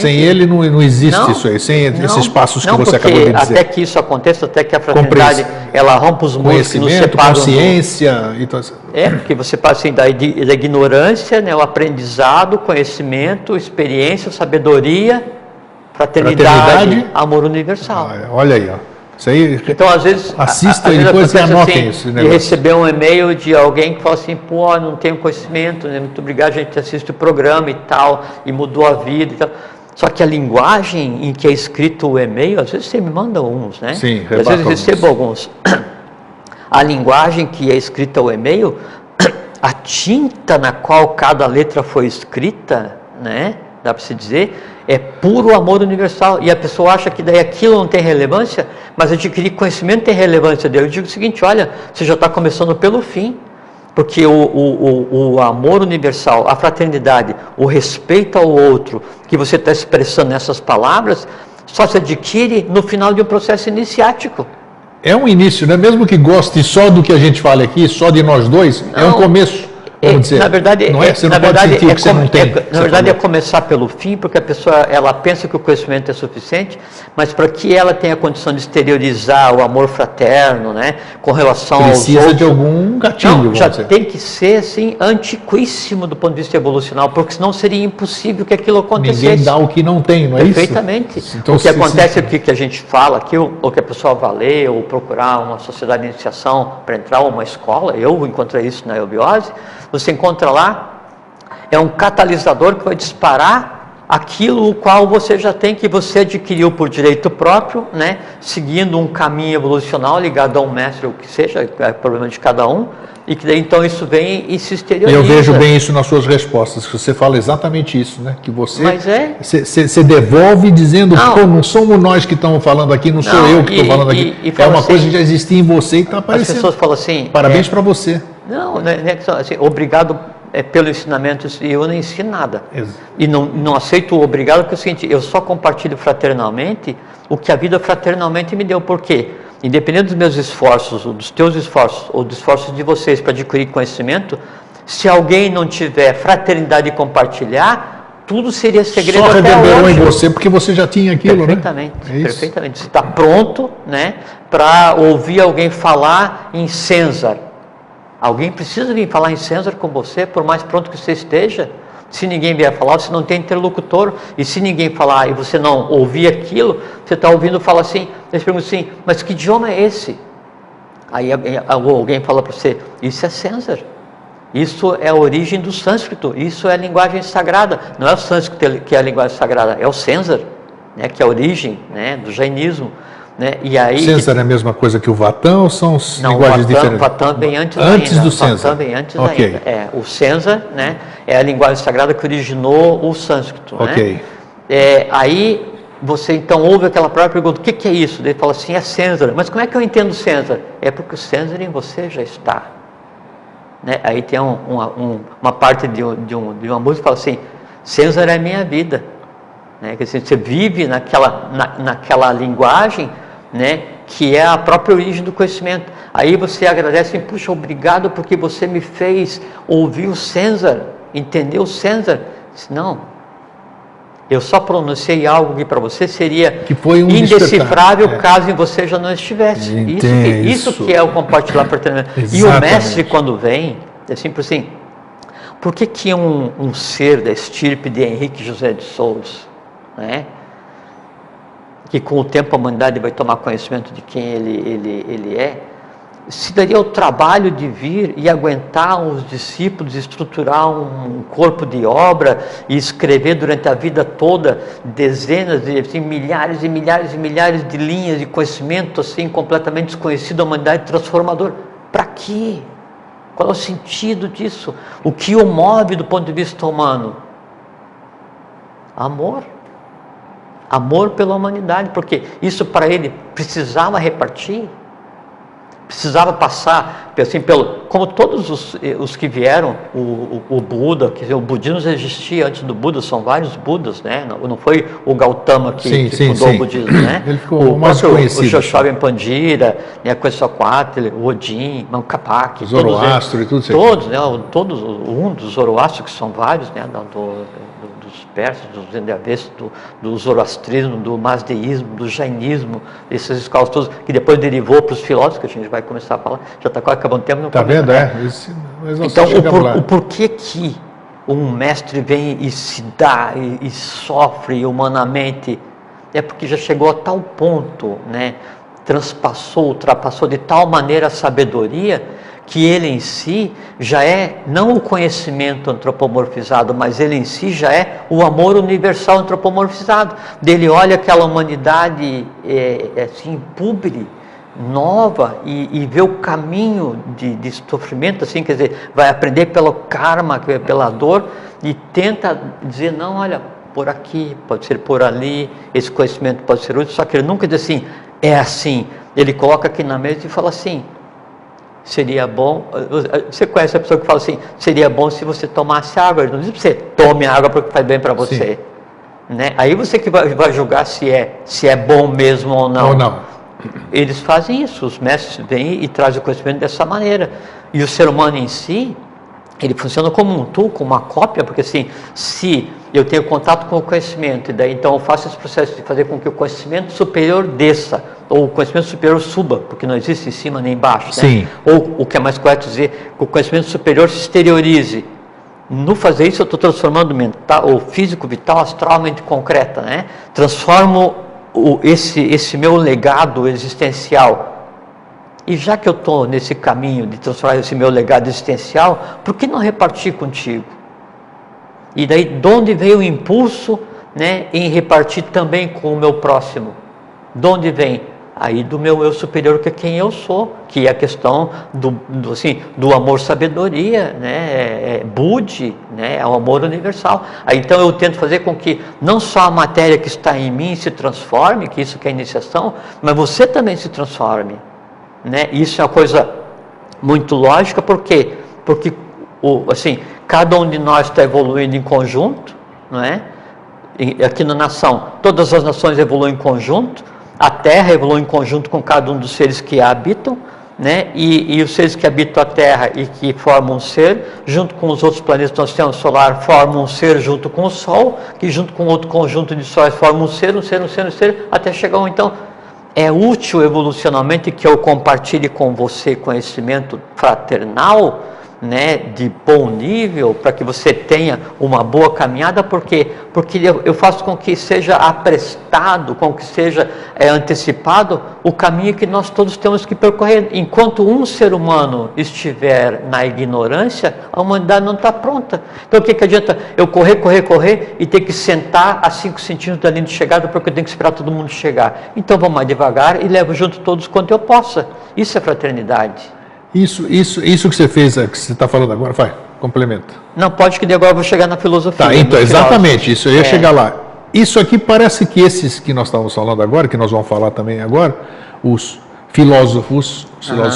Sem ele não existe isso aí, sem esses passos que você acabou de dizer.
Até que isso aconteça, até que a fraternidade ela rompa os muros que nos separam.
Consciência. Então...
porque você passa assim, da ignorância, né, o aprendizado, conhecimento, experiência, sabedoria, fraternidade, amor universal.
Olha aí, ó. Isso aí,
então, às vezes,
assista e depois anotem isso.
E receber um e-mail de alguém que fala assim, pô, não tenho conhecimento, né? Muito obrigado, a gente assiste o programa e tal, e mudou a vida e tal. Só que a linguagem em que é escrito o e-mail, às vezes você me manda uns, né?
Sim,
às vezes eu recebo alguns. A linguagem que é escrita o e-mail, a tinta na qual cada letra foi escrita, né? Dá para se dizer, é puro amor universal. E a pessoa acha que daí aquilo não tem relevância, mas adquirir conhecimento tem relevância. Eu digo o seguinte, olha, você já está começando pelo fim, porque o amor universal, a fraternidade, o respeito ao outro, que você está expressando nessas palavras, só se adquire no final de um processo iniciático.
É um início, né? Mesmo que goste só do que a gente fala aqui, só de nós dois, é um começo. Dizer,
na verdade,
não é, você não pode sentir o que você não tem.
Na verdade, é começar pelo fim, porque a pessoa ela pensa que o conhecimento é suficiente, mas para que ela tenha a condição de exteriorizar o amor fraterno, né, com relação aos outros...
Precisa de algum gatilho.
Não, já tem que ser assim, antiquíssimo do ponto de vista evolucional, porque senão seria impossível que aquilo acontecesse.
Ninguém dá o que não tem, não é
Perfeitamente.
Isso? Então,
o que acontece é que a gente fala aqui, ou que a pessoa vai ler, ou procurar uma sociedade de iniciação para entrar, ou uma escola, eu encontrei isso na eubiose, você encontra lá, é um catalisador que vai disparar aquilo o qual você já tem, que você adquiriu por direito próprio, né, seguindo um caminho evolucional ligado a um mestre, ou o que seja, é problema de cada um, e que daí então isso vem e se exterioriza.
Eu vejo bem isso nas suas respostas, que você fala exatamente isso, né, que você devolve dizendo, não somos nós que estamos falando aqui, não sou eu que estou falando aqui, é uma coisa que já existia em você e está aparecendo.
As pessoas falam assim...
Parabéns para você.
Não, né, assim, obrigado pelo ensinamento, e eu não ensino nada. E não aceito o obrigado, porque é o seguinte, eu só compartilho fraternalmente o que a vida fraternalmente me deu. Por quê? Independente dos meus esforços, ou dos teus esforços, ou dos esforços de vocês para adquirir conhecimento, se alguém não tiver fraternidade de compartilhar, tudo seria segredo
só
até
reverberou
hoje.
em você porque você já tinha aquilo,
perfeitamente,
né?
Perfeitamente. Você está pronto, né, para ouvir alguém falar em César. Alguém precisa vir falar em César com você, por mais pronto que você esteja. Se ninguém vier falar, você não tem interlocutor. E se ninguém falar e você não ouvir aquilo, você está ouvindo falar assim, eles perguntam assim, mas que idioma é esse? Aí alguém fala para você, isso é César. Isso é a origem do sânscrito, isso é a linguagem sagrada. Não é o sânscrito que é a linguagem sagrada, é o César, né, que é a origem, né, do jainismo. Né? E aí,
César é a mesma coisa que o Vatã ou são linguagens diferentes?
O Vatã vem antes
ainda.
Do
César.
Vatã vem antes ainda. O César, né, é a linguagem sagrada que originou o sânscrito.
Ok.
Né? Aí você então ouve aquela própria pergunta, o que é isso? Ele fala assim, é César. Mas como é que eu entendo César? É porque o César em você já está. Né? Aí tem uma parte de uma música que fala assim, César é a minha vida. Né? Quer dizer, você vive naquela linguagem, né, que é a própria origem do conhecimento. Aí você agradece, puxa, obrigado porque você me fez ouvir o César, entender o César. Não, eu só pronunciei algo que para você seria
que foi
indecifrável caso em você já não estivesse. Isso que é o compartilhar fraternamente. E o mestre, quando vem, é simples assim, por que um ser da estirpe de Henrique José de Souza, né, que com o tempo a humanidade vai tomar conhecimento de quem ele é, se daria o trabalho de vir e aguentar os discípulos, estruturar um corpo de obra e escrever durante a vida toda dezenas, assim, milhares e milhares e milhares de linhas de conhecimento assim, completamente desconhecido à humanidade, transformador? Para quê? Qual é o sentido disso? O que o move do ponto de vista humano? Amor. Amor pela humanidade, porque isso para ele precisava repartir, precisava passar, assim, como todos os que vieram, o Buda, quer dizer, o budismo já existia antes do Buda, são vários Budas, né? Não foi o Gautama que fundou o budismo, né?
Ele ficou mais conhecido.
O Shoshoben Pandira, né, Quetzalcoatl, o Odin, o Capac,
Zoroastro e tudo isso.
Todos, né? Dos Zoroastro, que são vários, né? Dos persas, dos zendeaves, do zoroastrismo, do mazdeísmo, do jainismo, essas escolas todas, que depois derivou para os filósofos, que a gente vai começar a falar, já está quase acabando o tempo.
Está vendo?
Então, o porquê que um mestre vem e se dá e sofre humanamente, é porque já chegou a tal ponto, né? Ultrapassou de tal maneira a sabedoria, que ele em si já é não o conhecimento antropomorfizado, mas ele em si já é o amor universal antropomorfizado. Ele olha aquela humanidade assim, pública, nova, e vê o caminho de sofrimento, assim, quer dizer, vai aprender pelo karma, pela dor, e tenta dizer, não, olha, por aqui, pode ser por ali, esse conhecimento pode ser útil, só que ele nunca diz assim, é assim. Ele coloca aqui na mesa e fala assim, seria bom, você conhece a pessoa que fala assim, seria bom se você tomasse água, ele não diz para você, tome água porque faz bem para você, né? Aí você que vai julgar se é bom mesmo ou não. Eles fazem isso, os mestres vêm e trazem o conhecimento dessa maneira, e o ser humano em si, ele funciona como um tool, como uma cópia, porque assim, se eu tenho contato com o conhecimento, e daí então eu faço esse processo de fazer com que o conhecimento superior desça, ou o conhecimento superior suba, porque não existe em cima nem embaixo, né? Ou o que é mais correto dizer, que o conhecimento superior se exteriorize. No fazer isso eu estou transformando o mental, o físico, vital, astral, mente concreta, né? Transformo esse meu legado existencial. E já que eu estou nesse caminho de transformar esse meu legado existencial, por que não repartir contigo? E daí, de onde veio o impulso, né, em repartir também com o meu próximo? De onde vem? Aí do meu eu superior, que é quem eu sou, que é a questão do amor-sabedoria, né, Budi, né, é o amor universal. Aí então eu tento fazer com que não só a matéria que está em mim se transforme, que isso que é a iniciação, mas você também se transforme. Né? Isso é uma coisa muito lógica, por quê? Porque, assim, cada um de nós está evoluindo em conjunto, não é? Aqui na nação, todas as nações evoluem em conjunto, a Terra evolui em conjunto com cada um dos seres que a habitam, né? E os seres que habitam a Terra e que formam um ser, junto com os outros planetas do sistema solar, formam um ser junto com o Sol, que junto com outro conjunto de sóis formam um ser, até chegar então. É útil evolucionalmente que eu compartilhe com você conhecimento fraternal, né, de bom nível, para que você tenha uma boa caminhada, porque eu faço com que seja aprestado, com que seja antecipado o caminho que nós todos temos que percorrer. Enquanto um ser humano estiver na ignorância, a humanidade não está pronta. Então o que adianta eu correr e ter que sentar a 5 centímetros da linha de chegada, porque eu tenho que esperar todo mundo chegar? Então vamos mais devagar e levo junto todos quanto eu possa. Isso é fraternidade.
Isso que você fez, que você está falando agora, vai, complementa.
Não, pode que agora eu vou chegar na filosofia.
Tá, então, exatamente, isso, eu ia chegar lá. Isso aqui parece que esses que nós estávamos falando agora, que nós vamos falar também agora, os filósofos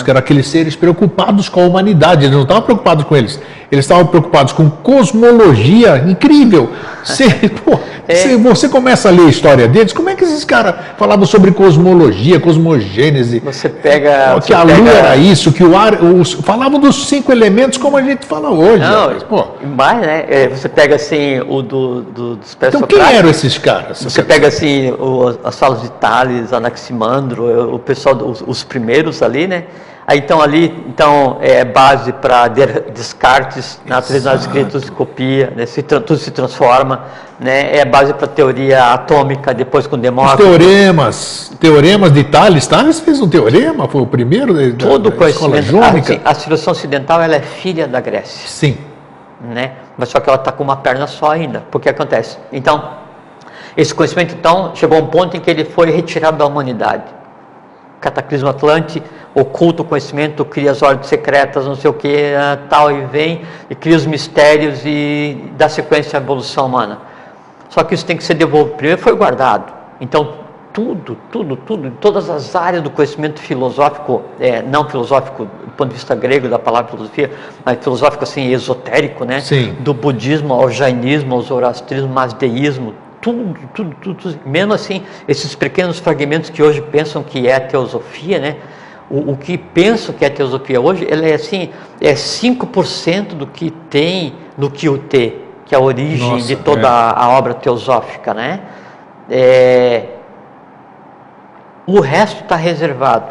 que eram aqueles seres preocupados com a humanidade, eles não estavam preocupados com eles estavam preocupados com cosmologia, incrível. Você começa a ler a história deles, como é que esses caras falavam sobre cosmologia, cosmogênese?
Você pega...
Que a Lua era isso, que o ar... falavam dos 5 elementos como a gente fala hoje.
Não, mas, né, você pega assim, o dos pré-socráticos.
Então quem eram esses caras?
Você pega assim, as falas de Tales, Anaximandro, o pessoal, os primeiros ali, né? Aí, então é base para Descartes, na Trindade escrita se copia, né? Tudo se transforma, né? É base para a teoria atômica, depois com Demócrito.
Os teoremas de Tales fez um teorema, foi o primeiro
todo
da escola jônica.
A civilização ocidental, ela é filha da Grécia.
Sim.
Né? Mas só que ela está com uma perna só ainda, porque acontece. Então, esse conhecimento, então, chegou a um ponto em que ele foi retirado da humanidade. Cataclismo Atlante, oculta o conhecimento, cria as ordens secretas, não sei o que, tal, e vem e cria os mistérios e dá sequência à evolução humana. Só que isso tem que ser devolvido. Primeiro foi guardado. Então, tudo, em todas as áreas do conhecimento filosófico, não filosófico do ponto de vista grego da palavra filosofia, mas filosófico assim, esotérico, né?
Sim.
Do budismo ao jainismo, ao zoroastrismo, mazdeísmo, tudo, mesmo assim, esses pequenos fragmentos que hoje pensam que é a teosofia, né? O que pensam que é a teosofia hoje, ela é assim, 5% do que tem no Kyuté, que é a origem de toda a obra teosófica, né? O resto está reservado.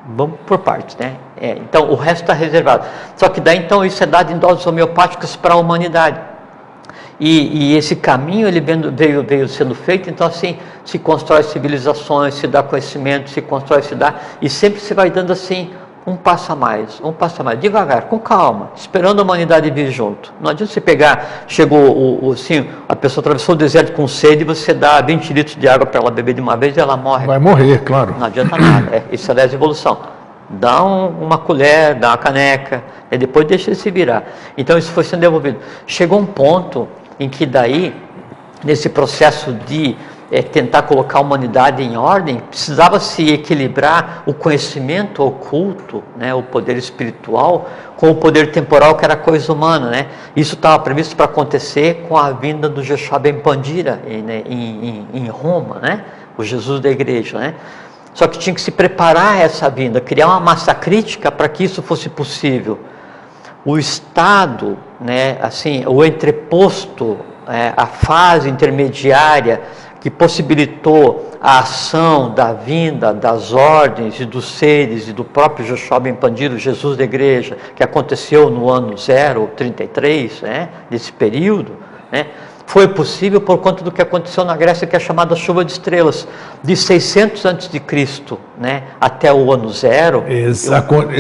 Vamos por partes, né? Então, o resto está reservado. Só que daí, então, isso é dado em doses homeopáticas para a humanidade. E esse caminho ele veio sendo feito, então assim, se constrói civilizações, se dá conhecimento, se constrói, se dá, e sempre se vai dando assim, um passo a mais, devagar, com calma, esperando a humanidade vir junto. Não adianta você pegar, assim, a pessoa atravessou o deserto com sede, e você dá 20 litros de água para ela beber de uma vez e ela morre.
Vai morrer, claro.
Não adianta nada, isso é a evolução. Dá uma colher, dá uma caneca, e depois deixa ele se virar. Então isso foi sendo devolvido. Chegou um ponto em que daí, nesse processo de tentar colocar a humanidade em ordem, precisava se equilibrar o conhecimento oculto, né, o poder espiritual, com o poder temporal, que era a coisa humana, né? Isso estava previsto para acontecer com a vinda do Yeshua Ben Pandira, né, em Roma, né? O Jesus da igreja, né? Só que tinha que se preparar essa vinda, criar uma massa crítica para que isso fosse possível. O Estado, né, assim, o entreposto, a fase intermediária que possibilitou a ação da vinda das ordens e dos seres e do próprio Yeshua Ben Pandira, Jesus da igreja, que aconteceu no ano 0, 33, né, desse período, né, foi possível por conta do que aconteceu na Grécia, que é chamada chuva de estrelas, de 600 a.C., né, até o ano 0.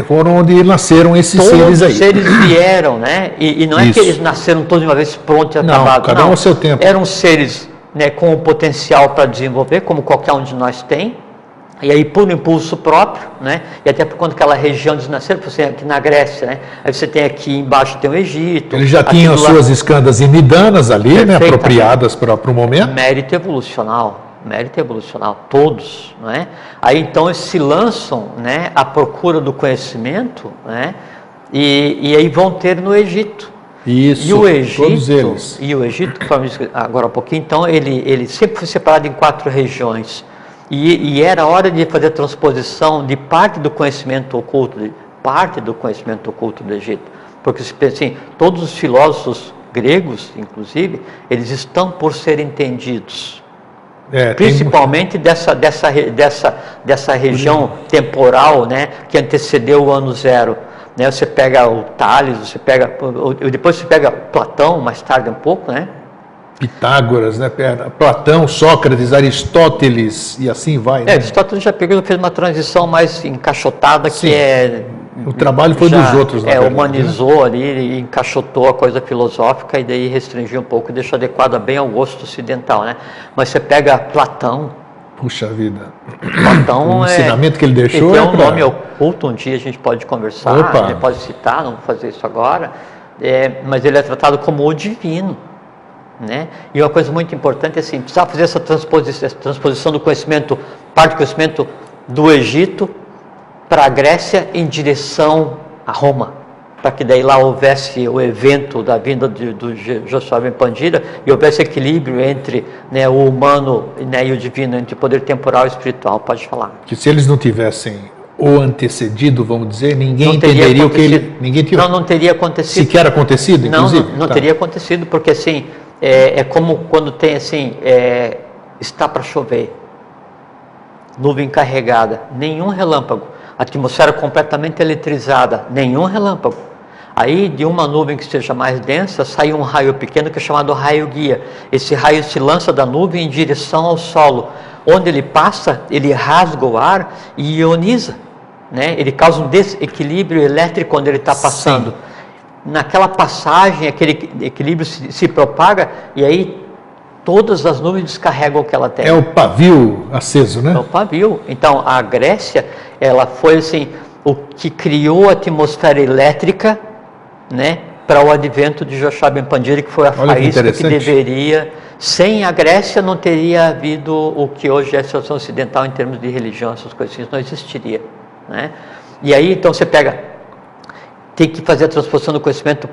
Foram onde nasceram esses seres aí.
Todos os seres vieram, né? E não é que eles nasceram todos de uma vez prontos e acabados.
Cada um ao seu tempo.
Eram seres, né, com o potencial para desenvolver, como qualquer um de nós tem. E aí, por um impulso próprio, né? E até por conta daquela região de nascer, você aqui na Grécia, né? Aí você tem aqui embaixo tem o Egito.
Eles já tinham suas escandas e midanas ali, né? Apropriadas para o momento.
Mérito evolucional, todos, não é? Aí então eles se lançam, né? À procura do conhecimento, né? E aí vão ter no Egito.
Isso,
e o Egito,
todos eles.
E o Egito, agora há pouquinho, então, ele sempre foi separado em 4 regiões. E era hora de fazer a transposição de parte do conhecimento oculto do Egito. Porque, assim, todos os filósofos gregos, inclusive, eles estão por ser entendidos. Principalmente dessa região temporal, né, que antecedeu o ano zero. Né, você pega o Tales, depois você pega Platão, mais tarde um pouco, né?
Pitágoras, né? Platão, Sócrates, Aristóteles e assim vai. Né?
Aristóteles já fez uma transição mais encaixotada. Sim.
O trabalho foi dos outros, na verdade,
humanizou, né? Ali, encaixotou a coisa filosófica e daí restringiu um pouco e deixou adequada bem ao gosto ocidental, né? Mas você pega Platão.
Puxa vida.
Platão
o ensinamento que ele deixou.
Ele tem um nome oculto, um dia a gente pode conversar, ele pode citar, não vou fazer isso agora, mas ele é tratado como o divino. Né? E uma coisa muito importante é assim, precisava fazer essa transposição do conhecimento, parte do conhecimento do Egito para a Grécia em direção a Roma, para que daí lá houvesse o evento da vinda do Joshua Ben Pandira e houvesse equilíbrio entre, né, o humano, né, e o divino, entre o poder temporal e espiritual. Pode falar.
Que se eles não tivessem o antecedido, vamos dizer, ninguém entenderia o que ele...
Não teria acontecido.
Sequer acontecido, inclusive?
Não teria acontecido, porque assim, é como quando tem assim, está para chover, nuvem carregada, nenhum relâmpago, atmosfera completamente eletrizada, nenhum relâmpago. Aí de uma nuvem que seja mais densa, sai um raio pequeno que é chamado raio guia. Esse raio se lança da nuvem em direção ao solo. Onde ele passa, ele rasga o ar e ioniza, né? Ele causa um desequilíbrio elétrico quando ele está passando. Sim. Naquela passagem, aquele equilíbrio se propaga e aí todas as nuvens descarregam o que ela tem.
É o pavio aceso, né?
É o pavio. Então, a Grécia, ela foi assim, o que criou a atmosfera elétrica, né, para o advento de Joshua Ben Pandira, que foi a faísca que deveria... Sem a Grécia não teria havido o que hoje é a situação ocidental em termos de religião, essas coisas assim, não existiria, né? E aí, então, você tem que fazer a transposição do conhecimento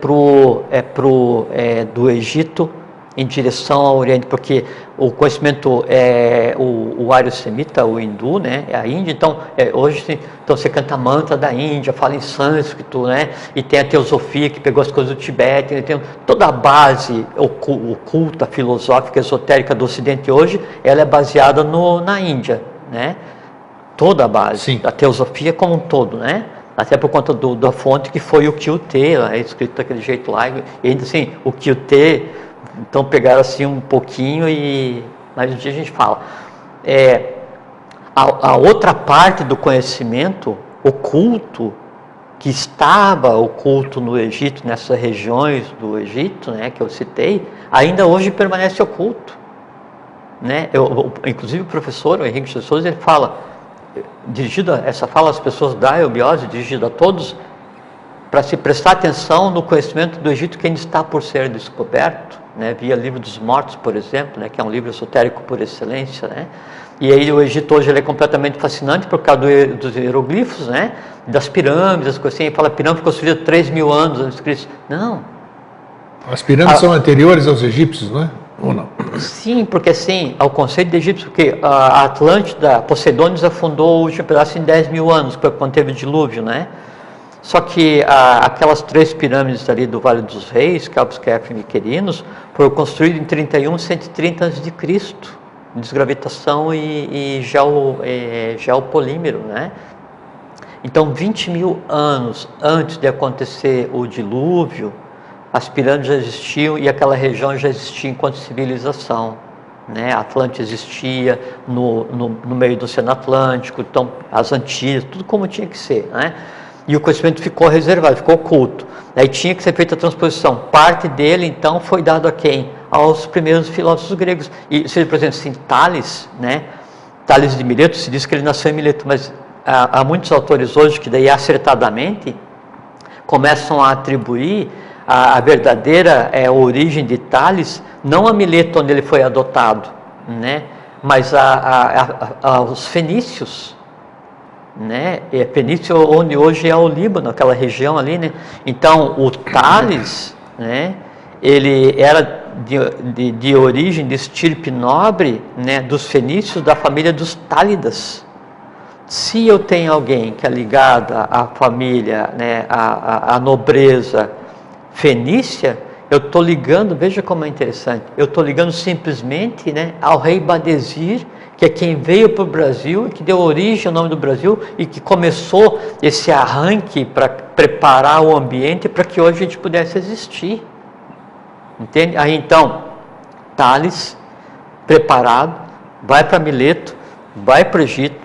do Egito em direção ao Oriente, porque o conhecimento é o ário-semita, o hindu, né, é a Índia. Então, hoje então, você canta mantra da Índia, fala em sânscrito, né, e tem a teosofia que pegou as coisas do Tibete, tem toda a base oculta, filosófica, esotérica do Ocidente hoje, ela é baseada na Índia, né, toda a base. Sim. A teosofia como um todo, né, até por conta da fonte que foi o Kyuté, escrito daquele jeito lá, e ainda assim, o Kyuté. Então pegaram assim um pouquinho mas um dia a gente fala. A outra parte do conhecimento oculto, que estava oculto no Egito, nessas regiões do Egito, né, que eu citei, ainda hoje permanece oculto. Né? Inclusive o professor, o Henrique de Souza, ele fala, essa fala às pessoas da eubiose, dirigida a todos, para se prestar atenção no conhecimento do Egito que ainda está por ser descoberto, né, via Livro dos Mortos, por exemplo, né, que é um livro esotérico por excelência, né, e aí o Egito hoje ele é completamente fascinante por causa dos hieroglifos, né, das pirâmides, as coisas assim. Ele fala pirâmide construída 3.000 anos antes de Cristo. Não.
As pirâmides são anteriores aos egípcios, não é? Ou não?
Sim, porque assim, ao conceito de egípcio, porque a Atlântida, Poseidônia afundou o último pedaço em 10.000 anos, quando teve o dilúvio, né? Só que aquelas 3 pirâmides ali do Vale dos Reis, Kelps, Kefren e Querinos, foram construídas em 31, 130 a.C., desgravitação e geopolímero, né? Então, 20.000 anos antes de acontecer o dilúvio, as pirâmides já existiam e aquela região já existia enquanto civilização, né? A Atlântida existia no meio do Oceano Atlântico, então as Antilhas, tudo como tinha que ser, né? E o conhecimento ficou reservado, ficou oculto. Aí tinha que ser feita a transposição. Parte dele, então, foi dado a quem? Aos primeiros filósofos gregos. E, por exemplo, assim, Tales, né? Tales de Mileto, se diz que ele nasceu em Mileto, mas há muitos autores hoje que daí acertadamente começam a atribuir a verdadeira origem de Tales, não a Mileto, onde ele foi adotado, né? Mas aos fenícios, né? Fenícia, onde hoje é o Líbano, aquela região ali, né? Então o Tales né? Ele era de origem, de estirpe nobre, né, dos fenícios, da família dos Tálidas. Se eu tenho alguém que é ligado à família, né, à nobreza fenícia, eu estou ligando, veja como é interessante, eu estou ligando simplesmente, né, ao rei Badesir, que é quem veio para o Brasil, que deu origem ao nome do Brasil e que começou esse arranque para preparar o ambiente para que hoje a gente pudesse existir. Entende? Aí então, Tales, preparado, vai para Mileto, vai para o Egito,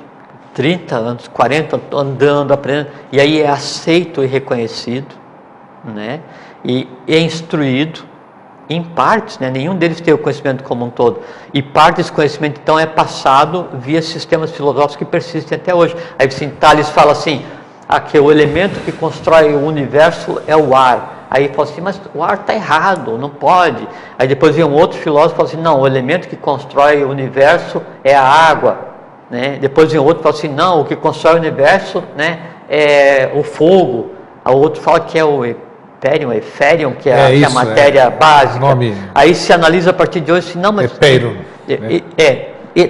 30 anos, 40 andando, aprendendo, e aí é aceito e reconhecido, né? E é instruído em partes, né? Nenhum deles tem o conhecimento como um todo, e parte desse conhecimento então é passado via sistemas filosóficos que persistem até hoje. Aí assim, Tales fala assim, que o elemento que constrói o universo é o ar. Aí fala assim, mas o ar está errado, não pode. Aí depois vem um outro filósofo e fala assim, não, o elemento que constrói o universo é a água, né? Depois vem outro e fala assim, não, o que constrói o universo, né, é o fogo. O outro fala que é o Eférion, que é a matéria básica. Nome... Aí se analisa a partir de hoje, assim, não, mas...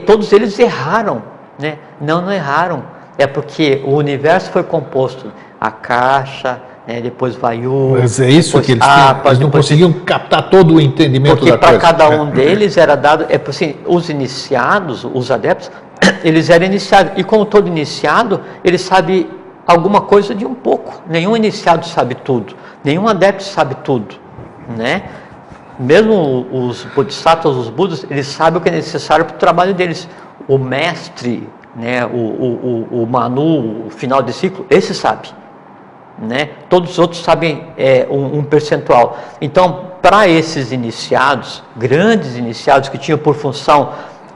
Todos eles erraram, né? Não erraram. É porque o universo foi composto, a caixa, né, depois vai o...
Mas é isso que eles não conseguiam captar todo o entendimento da coisa.
Porque para cada um deles era dado... assim, os iniciados, os adeptos, eles eram iniciados. E como todo iniciado, ele sabe alguma coisa de um pouco. Nenhum iniciado sabe tudo. Nenhum adepto sabe tudo, né? Mesmo os bodhisattvas, os budas, eles sabem o que é necessário para o trabalho deles. O mestre, né, o Manu, o final de ciclo, esse sabe, né? Todos os outros sabem um percentual. Então, para esses iniciados, grandes iniciados que tinham por função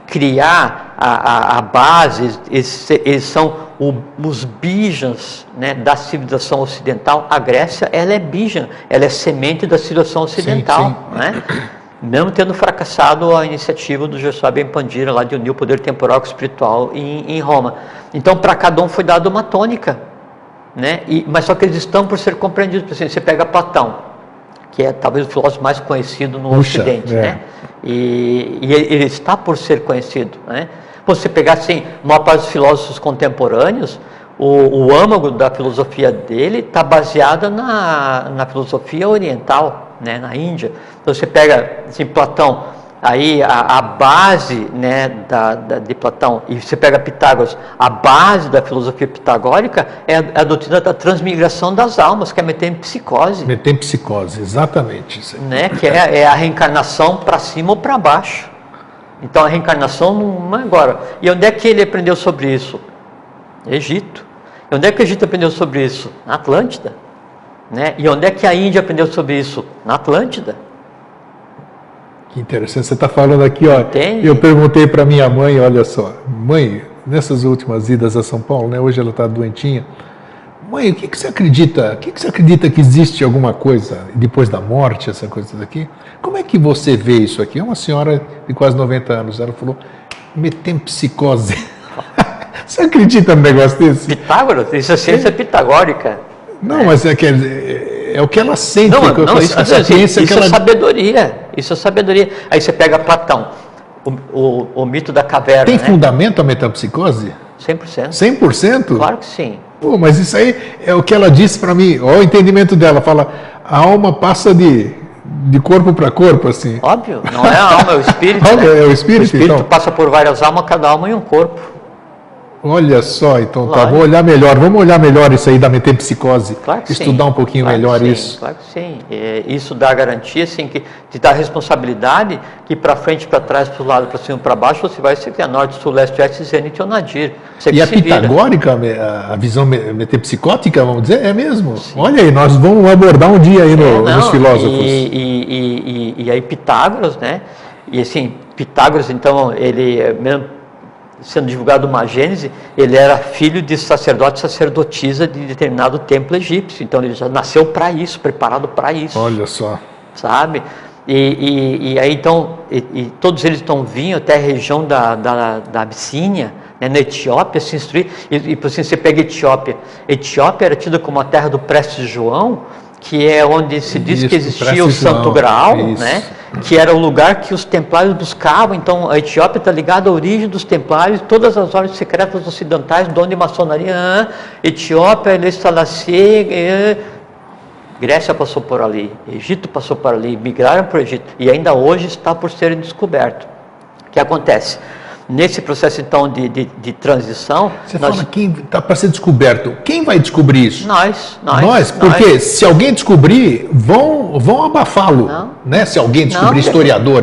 criar a base, eles são os bijans, né, da civilização ocidental. A Grécia, ela é bijan, ela é semente da civilização ocidental, sim, sim. Né? Mesmo tendo fracassado a iniciativa do Jeswab Ben Pandira lá de unir o poder temporal com o espiritual em Roma. Então, para cada um foi dada uma tônica, né? Mas só que eles estão por ser compreendidos. Por exemplo, você pega Platão, que é talvez o filósofo mais conhecido no Ocidente, né? E ele está por ser conhecido, né? Você pegar assim, a maior parte dos filósofos contemporâneos, o âmago da filosofia dele está baseada na filosofia oriental, né, na Índia. Então você pega assim, Platão, aí a base, né, de Platão, e você pega Pitágoras, a base da filosofia pitagórica é a doutrina da transmigração das almas, que é a metempsicose.
Metempsicose, exatamente. Isso aí.
Né, que é a reencarnação para cima ou para baixo. Então a reencarnação não é agora. E onde é que ele aprendeu sobre isso? Egito. E onde é que o Egito aprendeu sobre isso? Na Atlântida. Né? E onde é que a Índia aprendeu sobre isso? Na Atlântida.
Que interessante, você está falando aqui, ó.
Entende?
Eu perguntei para minha mãe, olha só, mãe, nessas últimas idas a São Paulo, né? Hoje ela está doentinha. Mãe, o que você acredita? O que você acredita que existe alguma coisa depois da morte, essa coisa daqui? Como é que você vê isso aqui? É uma senhora de quase 90 anos. Ela falou, metempsicose. Você acredita no negócio desse?
Pitágoras? Isso é ciência pitagórica.
Não, mas é o que ela sente.
Isso é sabedoria. Isso é sabedoria. Aí você pega Platão, o mito da caverna.
Tem fundamento a metempsicose?
100%.
100%?
Claro que sim.
Pô, mas isso aí é o que ela disse para mim. Olha o entendimento dela. Fala, a alma passa de corpo para corpo, assim.
Óbvio, não é a alma, é o espírito.
Né? É o espírito,
o espírito
então
passa por várias almas, cada alma em um corpo.
Olha só, então tá, vamos olhar melhor isso aí da metempsicose.
Claro que
estudar
sim.
um pouquinho
Claro
melhor
que sim,
isso.
Claro que sim. Isso dá garantia, assim, de dar responsabilidade, que para frente, para trás, para o lado, para cima, para baixo, você vai ser norte, sul, leste, oeste, zenit ou nadir.
E a pitagórica, a visão metempsicótica, vamos dizer, é mesmo? Sim. Olha aí, nós vamos abordar um dia aí nos filósofos.
E aí Pitágoras, né? E assim, Pitágoras, então, ele mesmo sendo divulgado uma Gênese, ele era filho de sacerdote e sacerdotisa de determinado templo egípcio. Então ele já nasceu para isso, preparado para isso.
Olha só.
Sabe? E aí então, todos eles vinham até a região da Abissínia, né, na Etiópia, se instruir. E assim, você pega Etiópia. Etiópia era tida como a terra do Prestes João, que é onde se diz
Isso,
que existia
presta
o
atenção.
Santo Graal,
Isso.
né? Que era o lugar que os templários buscavam. Então a Etiópia está ligada à origem dos templários, todas as ordens secretas ocidentais, dono de maçonaria, Etiópia, Selassie, Grécia passou por ali, Egito passou por ali, migraram para o Egito e ainda hoje está por ser descoberto. O que acontece? Nesse processo, então, de transição...
Você fala quem está para ser descoberto. Quem vai descobrir isso?
Nós.
Porque se alguém descobrir, vão abafá-lo. Né? Se alguém descobrir, historiador...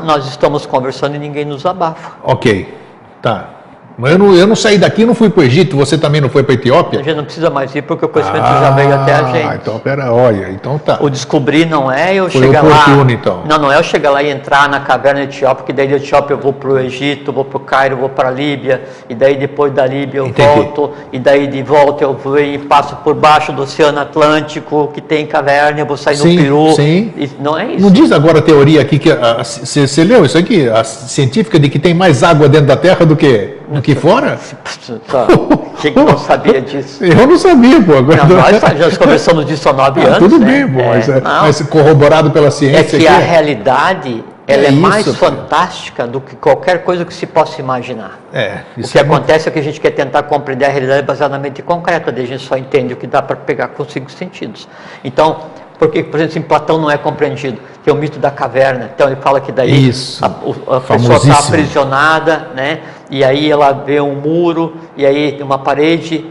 Nós estamos conversando e ninguém nos abafa.
Ok, tá. Mas eu não saí daqui e não fui para o Egito, você também não foi para a Etiópia?
A gente não precisa mais ir porque o conhecimento já veio até a gente.
Então, olha, então tá.
O descobrir não é eu
Foi
chegar
oportuno,
lá...
então.
Não é eu chegar lá e entrar na caverna da Etiópia, porque daí da Etiópia eu vou para o Egito, vou para o Cairo, vou para a Líbia, e daí depois da Líbia eu volto, e daí de volta eu vou e passo por baixo do Oceano Atlântico, que tem caverna, eu vou sair no Peru.
Sim.
Não é isso.
Não diz agora a teoria aqui, que você leu isso aqui, a científica, de que tem mais água dentro da Terra do que fora?
Quem que não sabia disso?
Eu não sabia, pô. Agora...
Não, nós já conversamos disso há 9 anos.
Tudo
né?
bem, pô, mas corroborado pela ciência.
É que a realidade ela é mais fantástica do que qualquer coisa que se possa imaginar. O que acontece é que a gente quer tentar compreender a realidade baseada na mente concreta, daí a gente só entende o que dá para pegar com 5 sentidos. Então, porque, por exemplo, em Platão não é compreendido, que é o mito da caverna. Então ele fala que daí a pessoa está aprisionada, né? E aí ela vê um muro, e aí uma parede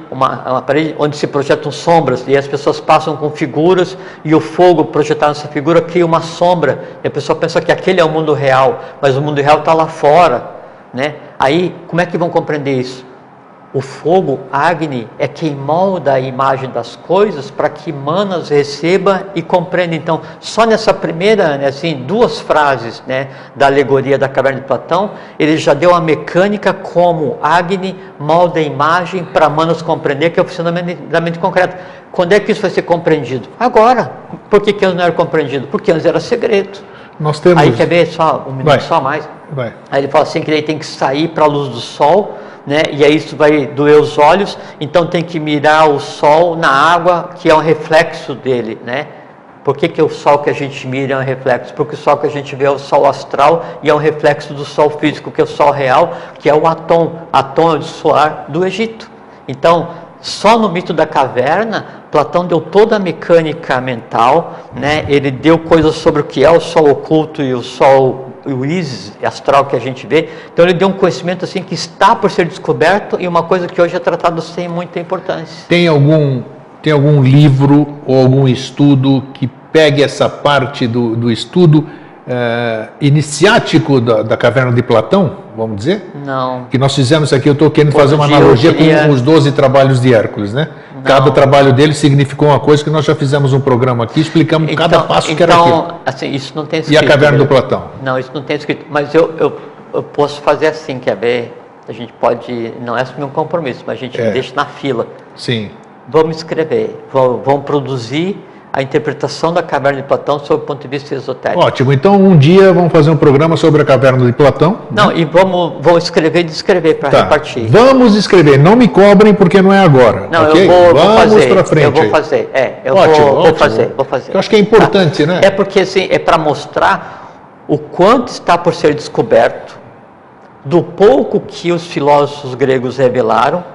onde se projetam sombras, e as pessoas passam com figuras, e o fogo projetado nessa figura cria uma sombra, e a pessoa pensa que aquele é o mundo real, mas o mundo real está lá fora, né? Aí, como é que vão compreender isso? O fogo, Agni, é quem molda a imagem das coisas para que Manas receba e compreenda. Então, só nessa primeira, né, assim, 2 frases, né, da alegoria da caverna de Platão, ele já deu a mecânica como Agni molda a imagem para Manas compreender, que é o funcionamento da mente concreta. Quando é que isso vai ser compreendido? Agora. Por que antes não era compreendido? Porque antes era segredo.
Nós temos...
Aí quer ver só um minuto só mais? Aí ele fala assim que ele tem que sair para a luz do sol, né? E aí isso vai doer os olhos, então tem que mirar o sol na água, que é um reflexo dele, né? Por que o sol que a gente mira é um reflexo? Porque o sol que a gente vê é o sol astral e é um reflexo do sol físico, que é o sol real, que é o Atom é o solar do Egito. Então, só no mito da caverna, Platão deu toda a mecânica mental, né? Ele deu coisas sobre o que é o sol oculto e o sol, o Isis astral que a gente vê. Então ele deu um conhecimento assim que está por ser descoberto e uma coisa que hoje é tratado sem muita importância.
Tem algum livro ou algum estudo que pegue essa parte do estudo iniciático da caverna de Platão, vamos dizer?
Não.
Que nós fizemos aqui, eu estou querendo fazer uma analogia com os 12 trabalhos de Hércules, né? Não. Cada trabalho dele significou uma coisa, que nós já fizemos um programa aqui, explicamos cada passo que era aquilo. Então,
assim, isso não tem escrito.
E a caverna do Platão?
Não, isso não tem escrito, mas eu posso fazer assim, quer ver? A gente pode, não é meu compromisso, mas a gente deixa na fila.
Sim.
Vamos escrever, vamos produzir a interpretação da caverna de Platão sob o ponto de vista esotérico.
Ótimo, então um dia vamos fazer um programa sobre a caverna de Platão.
Não, né? E vamos escrever e descrever para repartir.
Vamos escrever, não me cobrem porque não é agora.
Não,
okay?
Vamos para
frente.
Eu vou fazer, vou fazer.
Eu acho que é importante, né?
É porque assim, é para mostrar o quanto está por ser descoberto, do pouco que os filósofos gregos revelaram,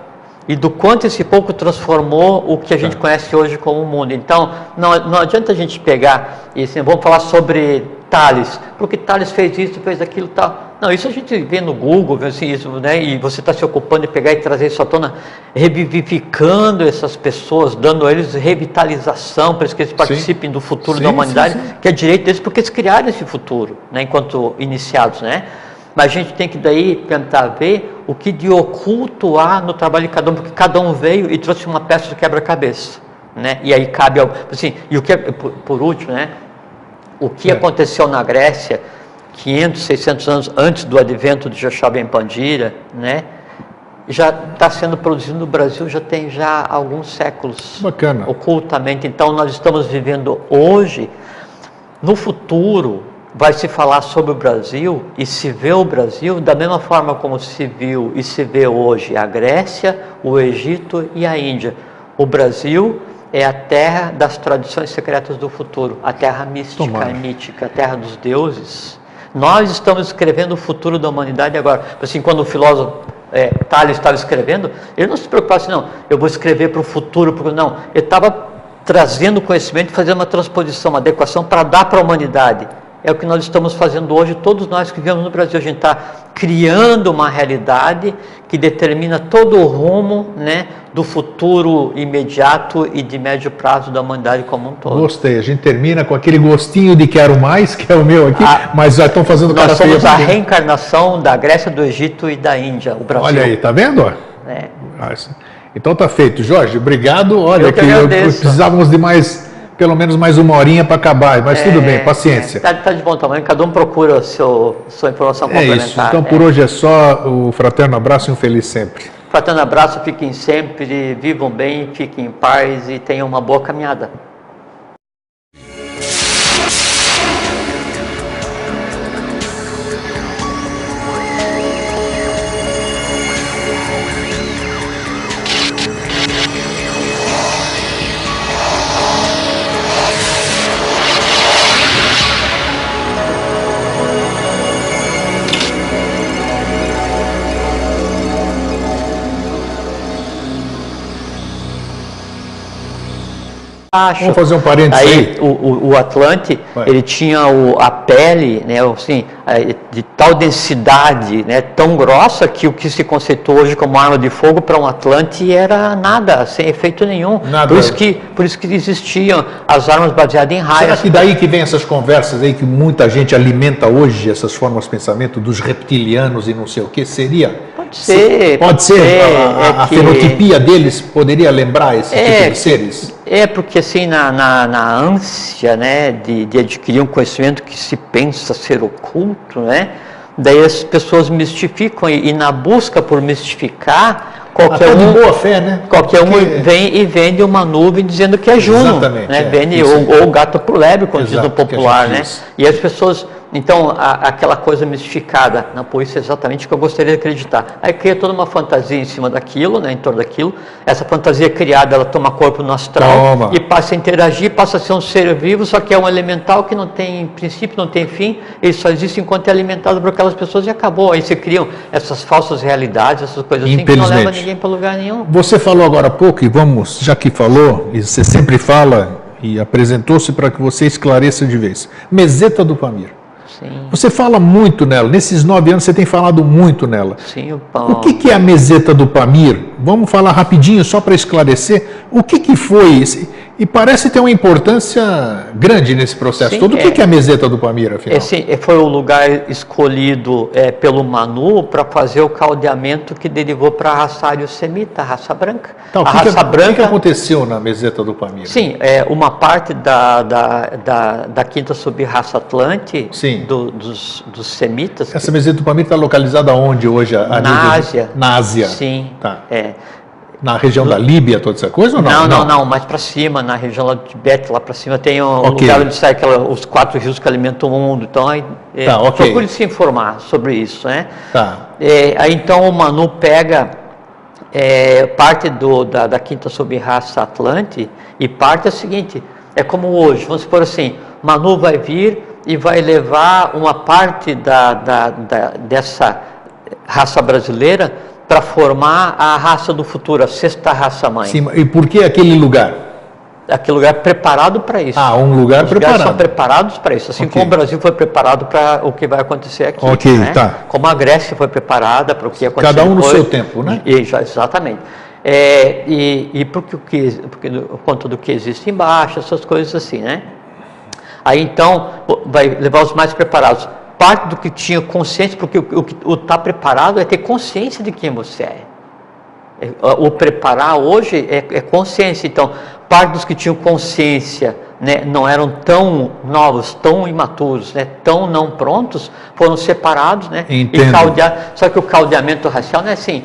e do quanto esse pouco transformou o que a gente conhece hoje como mundo. Então, não adianta a gente pegar e assim, vamos falar sobre Tales, porque Tales fez isso, fez aquilo e tal. Não, isso a gente vê no Google, vê assim, isso, né? E você está se ocupando de pegar e trazer isso à tona, revivificando essas pessoas, dando a eles revitalização para que eles participem do futuro da humanidade, que é direito deles, porque eles criaram esse futuro, né? Enquanto iniciados, né? Mas a gente tem que daí tentar ver o que de oculto há no trabalho de cada um, porque cada um veio e trouxe uma peça de quebra-cabeça, né? E aí cabe, assim, e o que por último, né? O que aconteceu na Grécia 500, 600 anos antes do advento de Joshua Ben Pandira, né? Já está sendo produzido no Brasil, já tem alguns séculos.
Bacana.
Ocultamente. Então nós estamos vivendo hoje, no futuro vai se falar sobre o Brasil e se vê o Brasil da mesma forma como se viu e se vê hoje a Grécia, o Egito e a Índia. O Brasil é a terra das tradições secretas do futuro, a terra mística e mítica, a terra dos deuses. Nós estamos escrevendo o futuro da humanidade agora. Assim, quando o filósofo Tales estava escrevendo, ele não se preocupava assim, não, eu vou escrever para o futuro, não, ele estava trazendo conhecimento, fazendo uma transposição, uma adequação para dar para a humanidade. É o que nós estamos fazendo hoje, todos nós que vivemos no Brasil. A gente está criando uma realidade que determina todo o rumo, né, do futuro imediato e de médio prazo da humanidade como um todo.
Gostei, a gente termina com aquele gostinho de quero mais, que é o meu aqui, mas já estão fazendo
nós somos a reencarnação da Grécia, do Egito e da Índia, o Brasil.
Olha aí, tá vendo? Então tá feito. Jorge, obrigado. Olha, eu precisávamos de pelo menos mais uma horinha para acabar, mas tudo bem, paciência.
Tá de bom tamanho, cada um procura sua informação complementar.
É isso, então por hoje é só, o fraterno abraço e um feliz sempre.
Fraterno abraço, fiquem sempre, vivam bem, fiquem em paz e tenham uma boa caminhada.
Vamos fazer um parênteses aí.
O Atlante, ele tinha a pele, né, assim, de tal densidade, né, tão grossa que o que se conceitou hoje como arma de fogo para um Atlante era nada, sem efeito nenhum.
Nada.
Por isso que existiam as armas baseadas em raios.
Será que daí que vem essas conversas aí que muita gente alimenta hoje, essas formas de pensamento dos reptilianos e não sei o que? Seria?
Pode ser.
A fenotipia deles poderia lembrar esse tipo de seres?
Porque assim, na ânsia, né, de adquirir um conhecimento que se pensa ser oculto, né, daí as pessoas mistificam e na busca por mistificar, qualquer um,
de boa fé, né?
Vem e vende uma nuvem dizendo que é Juno.
Exatamente.
Né? Vende, ou gato por lebre, como diz no popular, né? E as pessoas... Então, aquela coisa mistificada, não, isso é exatamente o que eu gostaria de acreditar. Aí cria toda uma fantasia em cima daquilo, né, em torno daquilo. Essa fantasia criada, ela toma corpo no astral e passa a interagir, passa a ser um ser vivo, só que é um elemental que não tem princípio, não tem fim, ele só existe enquanto é alimentado por aquelas pessoas e acabou. Aí se criam essas falsas realidades, essas coisas assim, que não levam ninguém para lugar nenhum.
Você falou agora há pouco, e vamos, já que falou, e você sempre fala, e apresentou-se para que você esclareça de vez. Meseta do Pamir.
Sim.
Você fala muito nela, nesses 9 anos você tem falado muito nela.
Sim,
o que é a meseta do Pamir? Vamos falar rapidinho só para esclarecer. O que foi esse? E parece ter uma importância grande nesse processo todo. O que é a meseta do Pamir, afinal?
Foi o lugar escolhido pelo Manu para fazer o caldeamento que derivou para a raça ário-semita, a raça branca.
Então, o que aconteceu na meseta do Pamir?
Sim, uma parte da quinta sub-raça Atlante, dos semitas.
Essa meseta do Pamir está localizada onde hoje?
Na Ásia.
Na Ásia.
Sim,
tá. Na região da Líbia, toda essa coisa ou não?
Não, mais para cima, na região lá do Tibete, lá para cima tem um lugar onde sai os 4 rios que alimentam o mundo. Então, procure se informar sobre isso, né? Aí então o Manu pega parte da quinta sub-raça Atlante e parte é a seguinte, é como hoje, vamos supor assim, Manu vai vir e vai levar uma parte dessa raça brasileira para formar a raça do futuro, a 6ª raça-mãe.
Sim, e por que aquele lugar?
Aquele lugar preparado para isso.
Um lugar
Os
preparado.
São preparados para isso, assim como o Brasil foi preparado para o que vai acontecer aqui. Né? Como a Grécia foi preparada para o que ia acontecer.
Cada um no seu tempo, né?
Exatamente. Por conta do que existe embaixo, essas coisas assim, né? Aí então vai levar os mais preparados. Parte do que tinha consciência, porque o estar preparado é ter consciência de quem você é. O preparar hoje é consciência. Então, parte dos que tinham consciência, né, não eram tão novos, tão imaturos, né, tão não prontos, foram separados, né, e caldeados. Só que o caldeamento racial não é assim,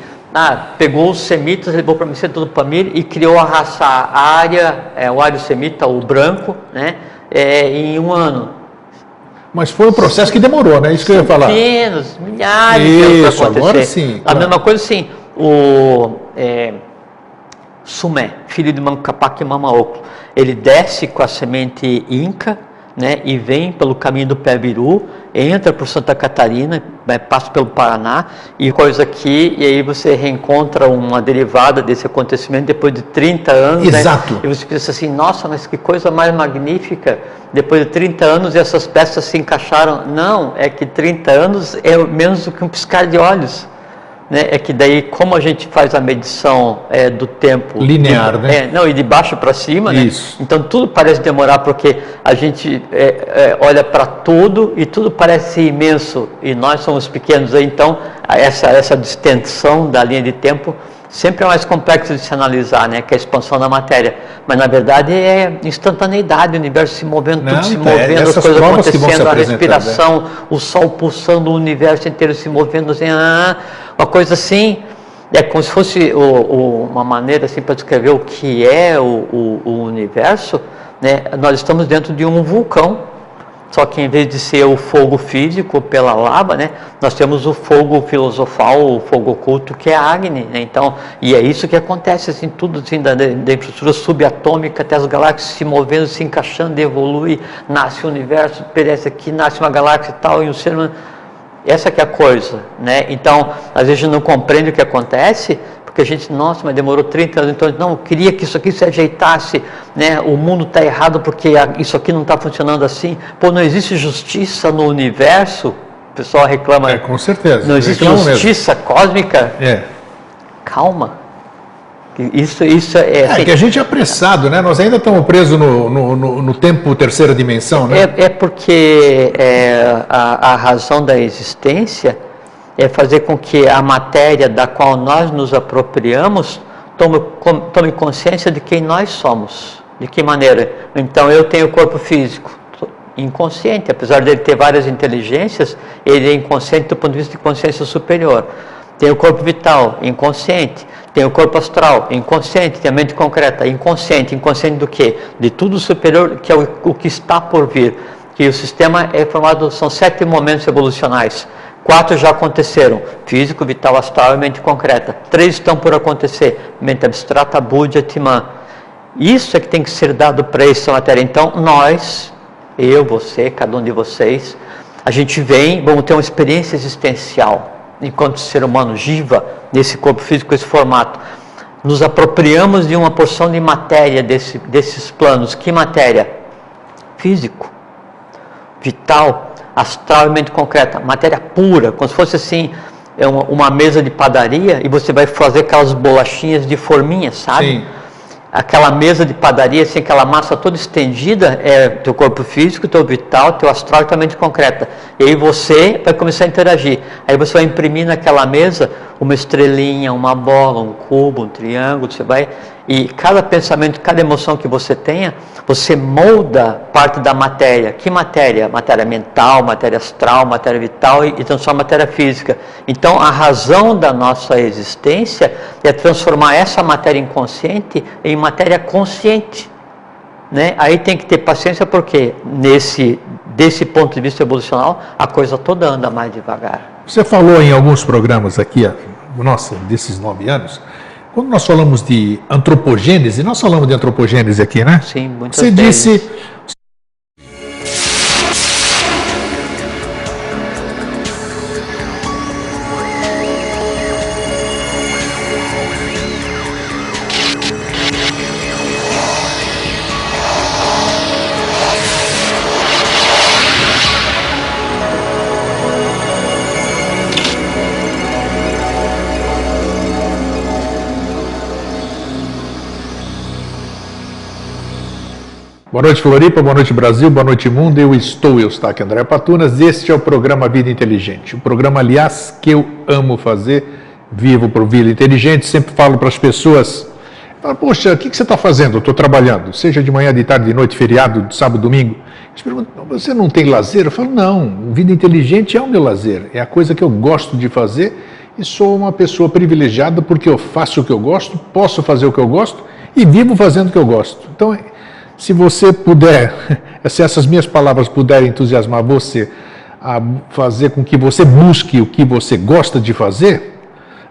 pegou os semitas, levou para a meseta do Pamir e criou a raça ária, o ário-semita, o branco, né, em 1 ano.
Mas foi um processo que demorou, né? Isso que eu ia falar.
Centenas, milhares de anos para acontecer.
Agora sim.
A mesma coisa assim, Sumé, filho de Mancapac e Mamaoclo. Ele desce com a semente inca, né, e vem pelo caminho do Pé-Biru, entra por Santa Catarina, passa pelo Paraná e coisa aqui, e aí você reencontra uma derivada desse acontecimento depois de 30 anos.
Exato.
Né, e você pensa assim, nossa, mas que coisa mais magnífica, depois de 30 anos essas peças se encaixaram. Não, é que 30 anos é menos do que um piscar de olhos. Né? É que daí, como a gente faz a medição do tempo
linear, né?
Não, e de baixo para cima, né? Então tudo parece demorar porque a gente olha para tudo e tudo parece imenso e nós somos pequenos. Então essa distensão da linha de tempo sempre é mais complexo de se analisar, né? Que é a expansão da matéria. Mas na verdade é instantaneidade, o universo se movendo, tudo se movendo, as coisas acontecendo, a respiração, né? O sol pulsando, o universo inteiro se movendo, assim, uma coisa assim, é como se fosse uma maneira assim para descrever o que é o universo, né? Nós estamos dentro de um vulcão. Só que em vez de ser o fogo físico pela lava, né, nós temos o fogo filosofal, o fogo oculto, que é a Agni, né? Então, e é isso que acontece, assim, tudo assim, da infraestrutura subatômica até as galáxias se movendo, se encaixando, evolui, nasce o universo, perece aqui, nasce uma galáxia e tal, e o ser humano. Essa que é a coisa, né? Então, às vezes a gente não compreende o que acontece, porque a gente, nossa, mas demorou 30 anos, então, não, eu queria que isso aqui se ajeitasse, né? O mundo está errado porque isso aqui não está funcionando assim. Pô, não existe justiça no universo? O pessoal reclama.
Com certeza.
Não existe justiça cósmica? Calma. Isso é assim,
que a gente é apressado, né? Nós ainda estamos presos no tempo terceira dimensão, né?
É porque a razão da existência é fazer com que a matéria da qual nós nos apropriamos tome consciência de quem nós somos. De que maneira? Então, eu tenho corpo físico, inconsciente, apesar dele ter várias inteligências, ele é inconsciente do ponto de vista de consciência superior. Tem o corpo vital, inconsciente. Tem o corpo astral, inconsciente. Tem a mente concreta, inconsciente. Inconsciente do quê? De tudo superior, que é o que está por vir. Que o sistema é formado, são 7 momentos evolucionais. 4 já aconteceram, físico, vital, astral e mente concreta. 3 estão por acontecer, mente abstrata, Buddha, Atman. Isso é que tem que ser dado para essa matéria. Então, nós, eu, você, cada um de vocês, a gente vem, vamos ter uma experiência existencial, enquanto ser humano jiva, nesse corpo físico, esse formato. Nos apropriamos de uma porção de matéria desses planos. Que matéria? Físico, vital, astral e mente concreta, matéria pura, como se fosse assim, uma mesa de padaria e você vai fazer aquelas bolachinhas de forminha, sabe?
Sim.
Aquela mesa de padaria, assim, aquela massa toda estendida, é teu corpo físico, teu vital, teu astral e tua mente concreta. E aí você vai começar a interagir. Aí você vai imprimir naquela mesa uma estrelinha, uma bola, um cubo, um triângulo, você vai... E cada pensamento, cada emoção que você tenha, você molda parte da matéria. Que matéria? Matéria mental, matéria astral, matéria vital e transforma em matéria física. Então, a razão da nossa existência é transformar essa matéria inconsciente em matéria consciente. Né? Aí tem que ter paciência porque, desse ponto de vista evolucional, a coisa toda anda mais devagar.
Você falou em alguns programas aqui, nossa, desses 9 anos... Quando nós falamos de antropogênese, nós falamos de antropogênese aqui, né?
Sim, muitas
vezes. Você disse... Boa noite, Floripa, boa noite, Brasil, boa noite, mundo. Eu Eustáquio André Patunas. Este é o programa Vida Inteligente. O programa, aliás, que eu amo fazer, vivo por Vida Inteligente. Sempre falo para as pessoas, poxa, o que você está fazendo? Eu estou trabalhando, seja de manhã, de tarde, de noite, feriado, de sábado, domingo. Eles perguntam, você não tem lazer? Eu falo, não, Vida Inteligente é o meu lazer. É a coisa que eu gosto de fazer e sou uma pessoa privilegiada porque eu faço o que eu gosto, posso fazer o que eu gosto e vivo fazendo o que eu gosto. Então, se você puder, se essas minhas palavras puderem entusiasmar você a fazer com que você busque o que você gosta de fazer,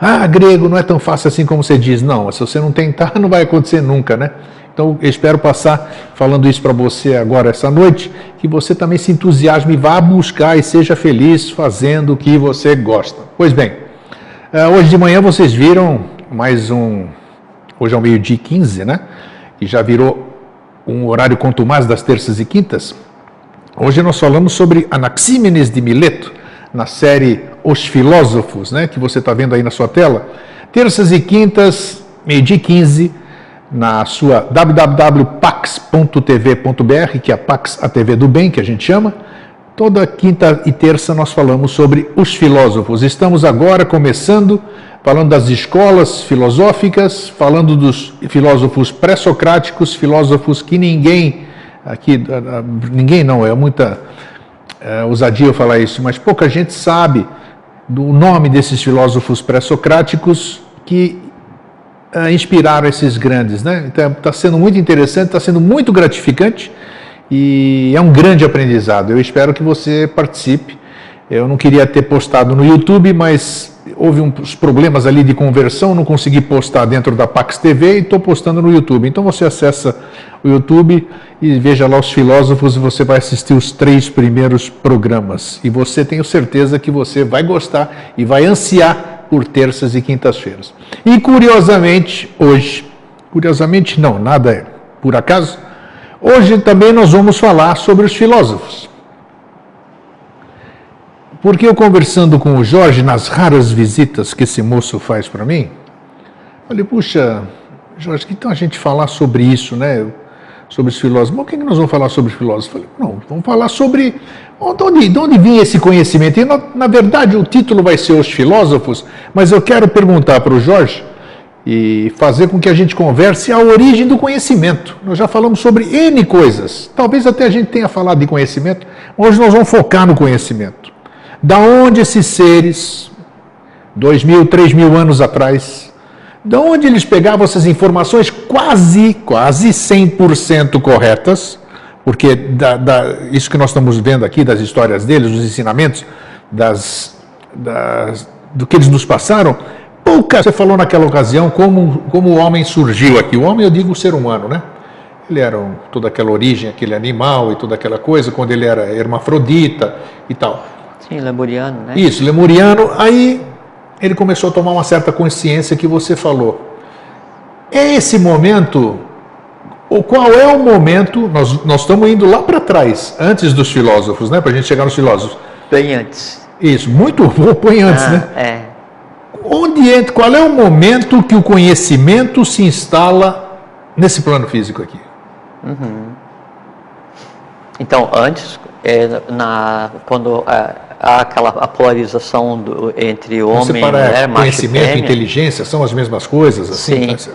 Ah, grego não é tão fácil assim como você diz. Não, se você não tentar, não vai acontecer nunca, né? Então, eu espero passar falando isso para você agora, essa noite, que você também se entusiasme e vá buscar e seja feliz fazendo o que você gosta. Pois bem, hoje de manhã vocês viram mais um... Hoje é o 12h15, né? E já virou um horário contumaz das terças e quintas. Hoje nós falamos sobre Anaxímenes de Mileto, na série Os Filósofos, né? Que você está vendo aí na sua tela. Terças e quintas, 12h15, na sua www.pax.tv.br, que é a Pax, a TV do bem, que a gente chama. Toda quinta e terça nós falamos sobre os filósofos. Estamos agora começando, falando das escolas filosóficas, falando dos filósofos pré-socráticos, filósofos que ninguém não, é muita ousadia eu falar isso, mas pouca gente sabe do nome desses filósofos pré-socráticos que inspiraram esses grandes, né? Então está sendo muito interessante, está sendo muito gratificante e é um grande aprendizado. Eu espero que você participe. Eu não queria ter postado no YouTube, mas houve uns problemas ali de conversão, não consegui postar dentro da Pax TV e estou postando no YouTube. Então você acessa o YouTube e veja lá os filósofos e você vai assistir os 3 primeiros programas. E você, tenho certeza que você vai gostar e vai ansiar por terças e quintas-feiras. E curiosamente, hoje, não, nada é por acaso, hoje também nós vamos falar sobre os filósofos. Porque eu conversando com o Jorge, nas raras visitas que esse moço faz para mim, falei, puxa, Jorge, que tal a gente falar sobre isso, né? Sobre os filósofos. Mas o que nós vamos falar sobre os filósofos? Falei, não, vamos falar sobre de onde vinha esse conhecimento. E, na verdade, o título vai ser Os Filósofos, mas eu quero perguntar para o Jorge e fazer com que a gente converse a origem do conhecimento. Nós já falamos sobre N coisas. Talvez até a gente tenha falado de conhecimento, mas hoje nós vamos focar no conhecimento. Da onde esses seres, 2.000, 3.000 anos atrás, da onde eles pegavam essas informações quase 100% corretas, porque isso que nós estamos vendo aqui, das histórias deles, dos ensinamentos, do que eles nos passaram, você falou naquela ocasião como o homem surgiu aqui. O homem, eu digo o ser humano, né? Ele era toda aquela origem, aquele animal e toda aquela coisa, quando ele era hermafrodita e tal.
Sim, lemuriano, né?
Isso, lemuriano. Aí ele começou a tomar uma certa consciência que você falou. É esse momento, ou qual é o momento, nós estamos indo lá para trás, antes dos filósofos, né? Para a gente chegar nos filósofos.
Bem antes.
Isso, põe antes, né?
É.
Qual é o momento que o conhecimento se instala nesse plano físico aqui?
Uhum. Então, antes, quando há a polarização entre homem e mulher, macho
conhecimento
e fêmea,
e inteligência são as mesmas coisas? Assim,
sim.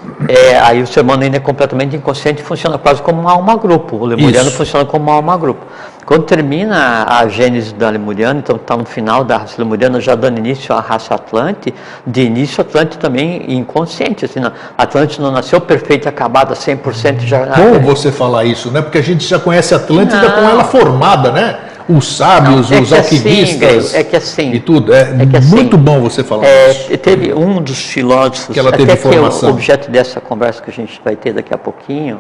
Aí o ser humano ainda é completamente inconsciente e funciona quase como uma alma-grupo. O lemuriano funciona como uma alma-grupo. Quando termina a gênese da lemuriana, então está no final da raça lemuriana, já dando início à raça Atlante, de início Atlante também inconsciente. Assim, Atlante não nasceu perfeita, acabada, 100% já...
Bom você falar isso, né? Porque a gente já conhece a Atlântida com ela formada, né? Os sábios, os alquimistas e tudo. É muito bom você falar isso.
Teve um dos filósofos,
que ela teve formação.
Que é o objeto dessa conversa que a gente vai ter daqui a pouquinho,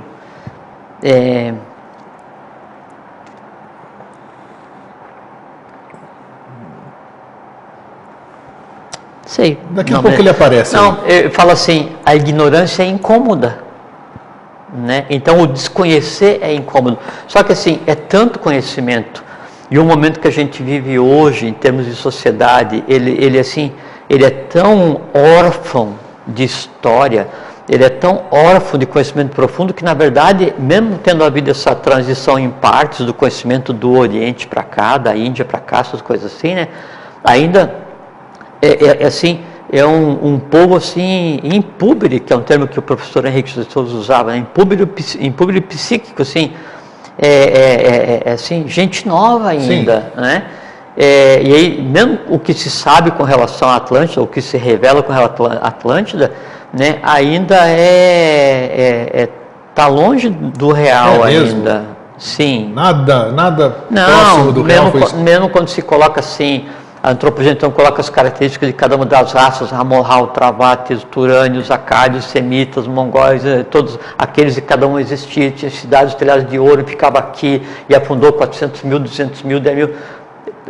sei.
Daqui a pouco ele aparece.
Não, fala assim, a ignorância é incômoda, né? Então o desconhecer é incômodo. Só que assim, é tanto conhecimento, e o momento que a gente vive hoje, em termos de sociedade, ele é tão órfão de história, ele é tão órfão de conhecimento profundo que, na verdade, mesmo tendo havido essa transição em partes do conhecimento do Oriente para cá, da Índia para cá, essas coisas assim, né? Ainda é um povo assim impúbere, que é um termo que o professor Henrique de Souza usava, né? impúbere psíquico, assim, assim, gente nova ainda, né? E aí, mesmo o que se sabe com relação à Atlântida, o que se revela com relação à Atlântida, né, ainda tá longe do real ainda. Sim.
Nada próximo do real.
Mesmo quando se coloca assim, A antropologia então coloca as características de cada uma das raças, Amorral, Travates, Turânios, Acádios, Semitas, Mongóis, todos aqueles que cada um existia, tinha cidades telhadas de ouro, ficava aqui e afundou 400 mil, 200 mil, 10 mil.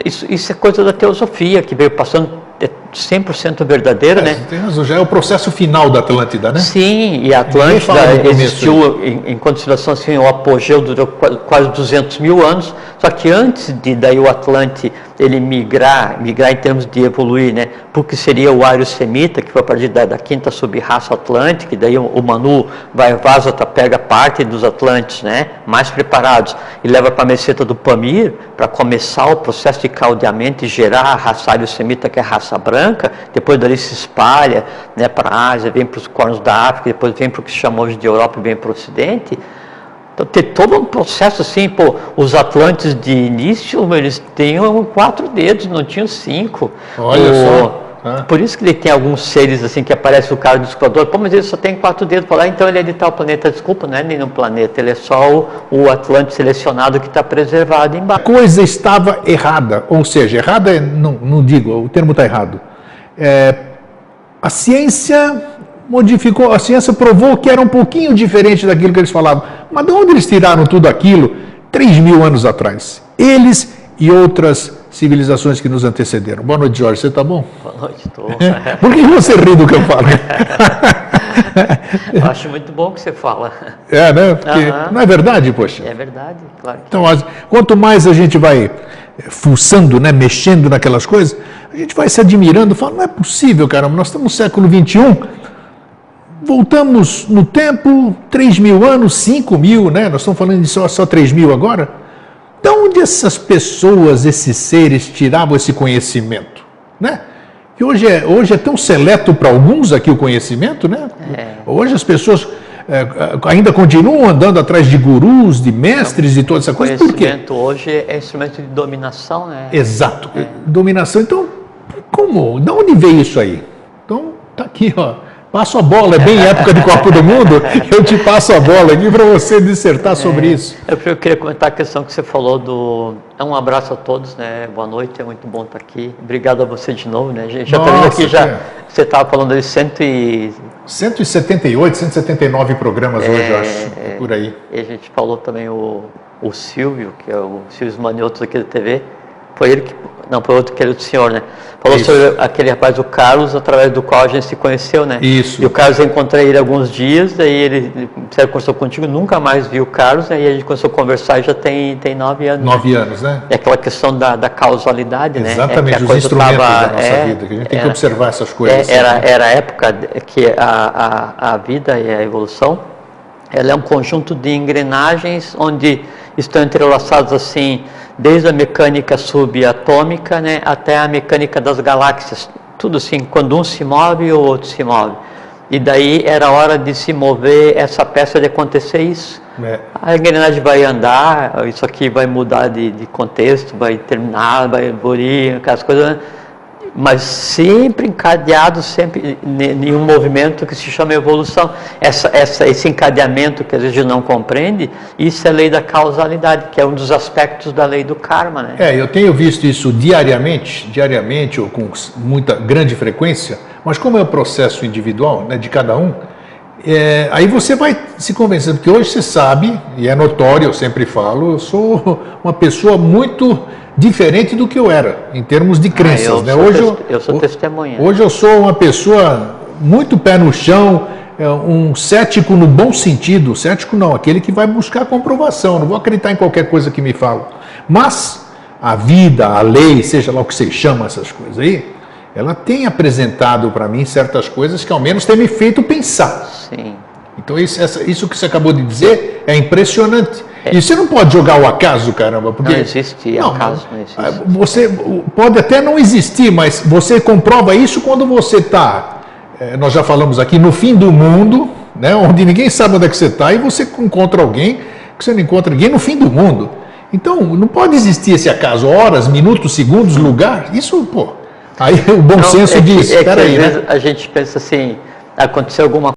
Isso é coisa da teosofia, que veio passando 100% verdadeira, né?
Tem razão, já é o processo final da Atlântida, né?
Sim, e a Atlântida existiu, enquanto civilização, assim, o apogeu durou quase 200 mil anos, só que antes de daí o Atlante ele migrar em termos de evoluir, né? Porque seria o Ário Semita, que foi a partir da quinta sub-raça atlântica, e daí o Manu vaza, pega parte dos Atlantes, né? Mais preparados, e leva para a meseta do Pamir, para começar o processo de caldeamento e gerar a raça Ário Semita, que é a raça branca, depois dali se espalha, né, para a Ásia, vem para os cornos da África, depois vem para o que se chama hoje de Europa e vem para o Ocidente. Então tem todo um processo assim, pô, os Atlantes de início, eles tinham 4 dedos, não tinham 5.
Olha só.
Por isso que ele tem alguns seres assim que aparece o cara do explorador, pô, mas ele só tem 4 dedos para lá, então ele é de tal planeta. Desculpa, não é nenhum planeta, ele é só o Atlante selecionado que está preservado embaixo.
A coisa estava errada, ou seja, errada, não digo, o termo está errado. A ciência modificou, a ciência provou que era um pouquinho diferente daquilo que eles falavam. Mas de onde eles tiraram tudo aquilo 3.000 anos atrás? Eles e outras civilizações que nos antecederam. Boa noite, Jorge. Você está bom?
Boa noite, estou.
Por que você ri do que eu falo?
Eu acho muito bom que você fala.
É, né? Porque não é verdade, poxa?
É verdade, claro.
Então, quanto mais a gente vai fuçando, né, mexendo naquelas coisas, a gente vai se admirando, falando, não é possível, caramba, nós estamos no século XXI, voltamos no tempo, 3.000 anos, 5.000, né? Nós estamos falando de só 3.000 agora. De onde essas pessoas, esses seres, tiravam esse conhecimento, né? Que hoje é tão seleto para alguns aqui o conhecimento, né? Hoje as pessoas ainda continuam andando atrás de gurus, de mestres e toda essa coisa. Por quê?
O conhecimento hoje é instrumento de dominação, né?
Exato, dominação. Então, como? De onde veio isso aí? Então, tá aqui, ó. Passo a bola, é bem época de Copa do Mundo, eu te passo a bola aqui para você dissertar sobre isso.
Eu queria comentar a questão que você falou do... Um abraço a todos, né? Boa noite, é muito bom estar aqui. Obrigado a você de novo, né? A gente já está vendo aqui, você estava falando de
178, 179 programas hoje, eu acho, por aí.
E a gente falou também o Silvio, que é o Silvio Maniotos aqui da TV, foi ele que... Não, foi outro que era do senhor, né? Falou sobre aquele rapaz, o Carlos, através do qual a gente se conheceu, né?
Isso.
E o Carlos, eu encontrei ele alguns dias, daí ele conversou contigo, nunca mais vi o Carlos, aí a gente começou a conversar e já tem 9 anos.
9 anos, né?
É aquela questão da causalidade, né?
Exatamente, os instrumentos da nossa vida, que a gente tem que observar essas coisas.
Era a época que a vida e a evolução, ela é um conjunto de engrenagens onde estão entrelaçados assim, desde a mecânica subatômica, né, até a mecânica das galáxias, tudo assim, quando um se move, o outro se move. E daí era hora de se mover essa peça, de acontecer isso. A engrenagem vai andar, isso aqui vai mudar de contexto, vai terminar, vai evoluir, aquelas coisas, mas sempre encadeado, sempre em um movimento que se chama evolução. Esse encadeamento que às vezes a gente não compreende, isso é a lei da causalidade, que é um dos aspectos da lei do karma, né?
Eu tenho visto isso diariamente ou com muita grande frequência, mas como é o processo individual, né, de cada um, aí você vai se convencendo, porque hoje você sabe, e é notório, eu sempre falo, eu sou uma pessoa muito diferente do que eu era, em termos de crenças. Né?
Eu sou testemunha.
Hoje eu sou uma pessoa muito pé no chão, um cético no bom sentido. Cético não, aquele que vai buscar comprovação, não vou acreditar em qualquer coisa que me falam. Mas a vida, a lei, seja lá o que você chama essas coisas aí, ela tem apresentado para mim certas coisas que ao menos tem me feito pensar.
Sim.
Então isso que você acabou de dizer é impressionante. E você não pode jogar o acaso, caramba. Porque
não existe acaso, não existe.
Você pode até não existir, mas você comprova isso quando você está, nós já falamos aqui, no fim do mundo, né, onde ninguém sabe onde é que você está, e você encontra alguém que você não encontra ninguém no fim do mundo. Então, não pode existir esse acaso, horas, minutos, segundos, lugar. Isso, pô, aí o bom senso diz, espera aí, né?
A gente pensa assim, aconteceu alguma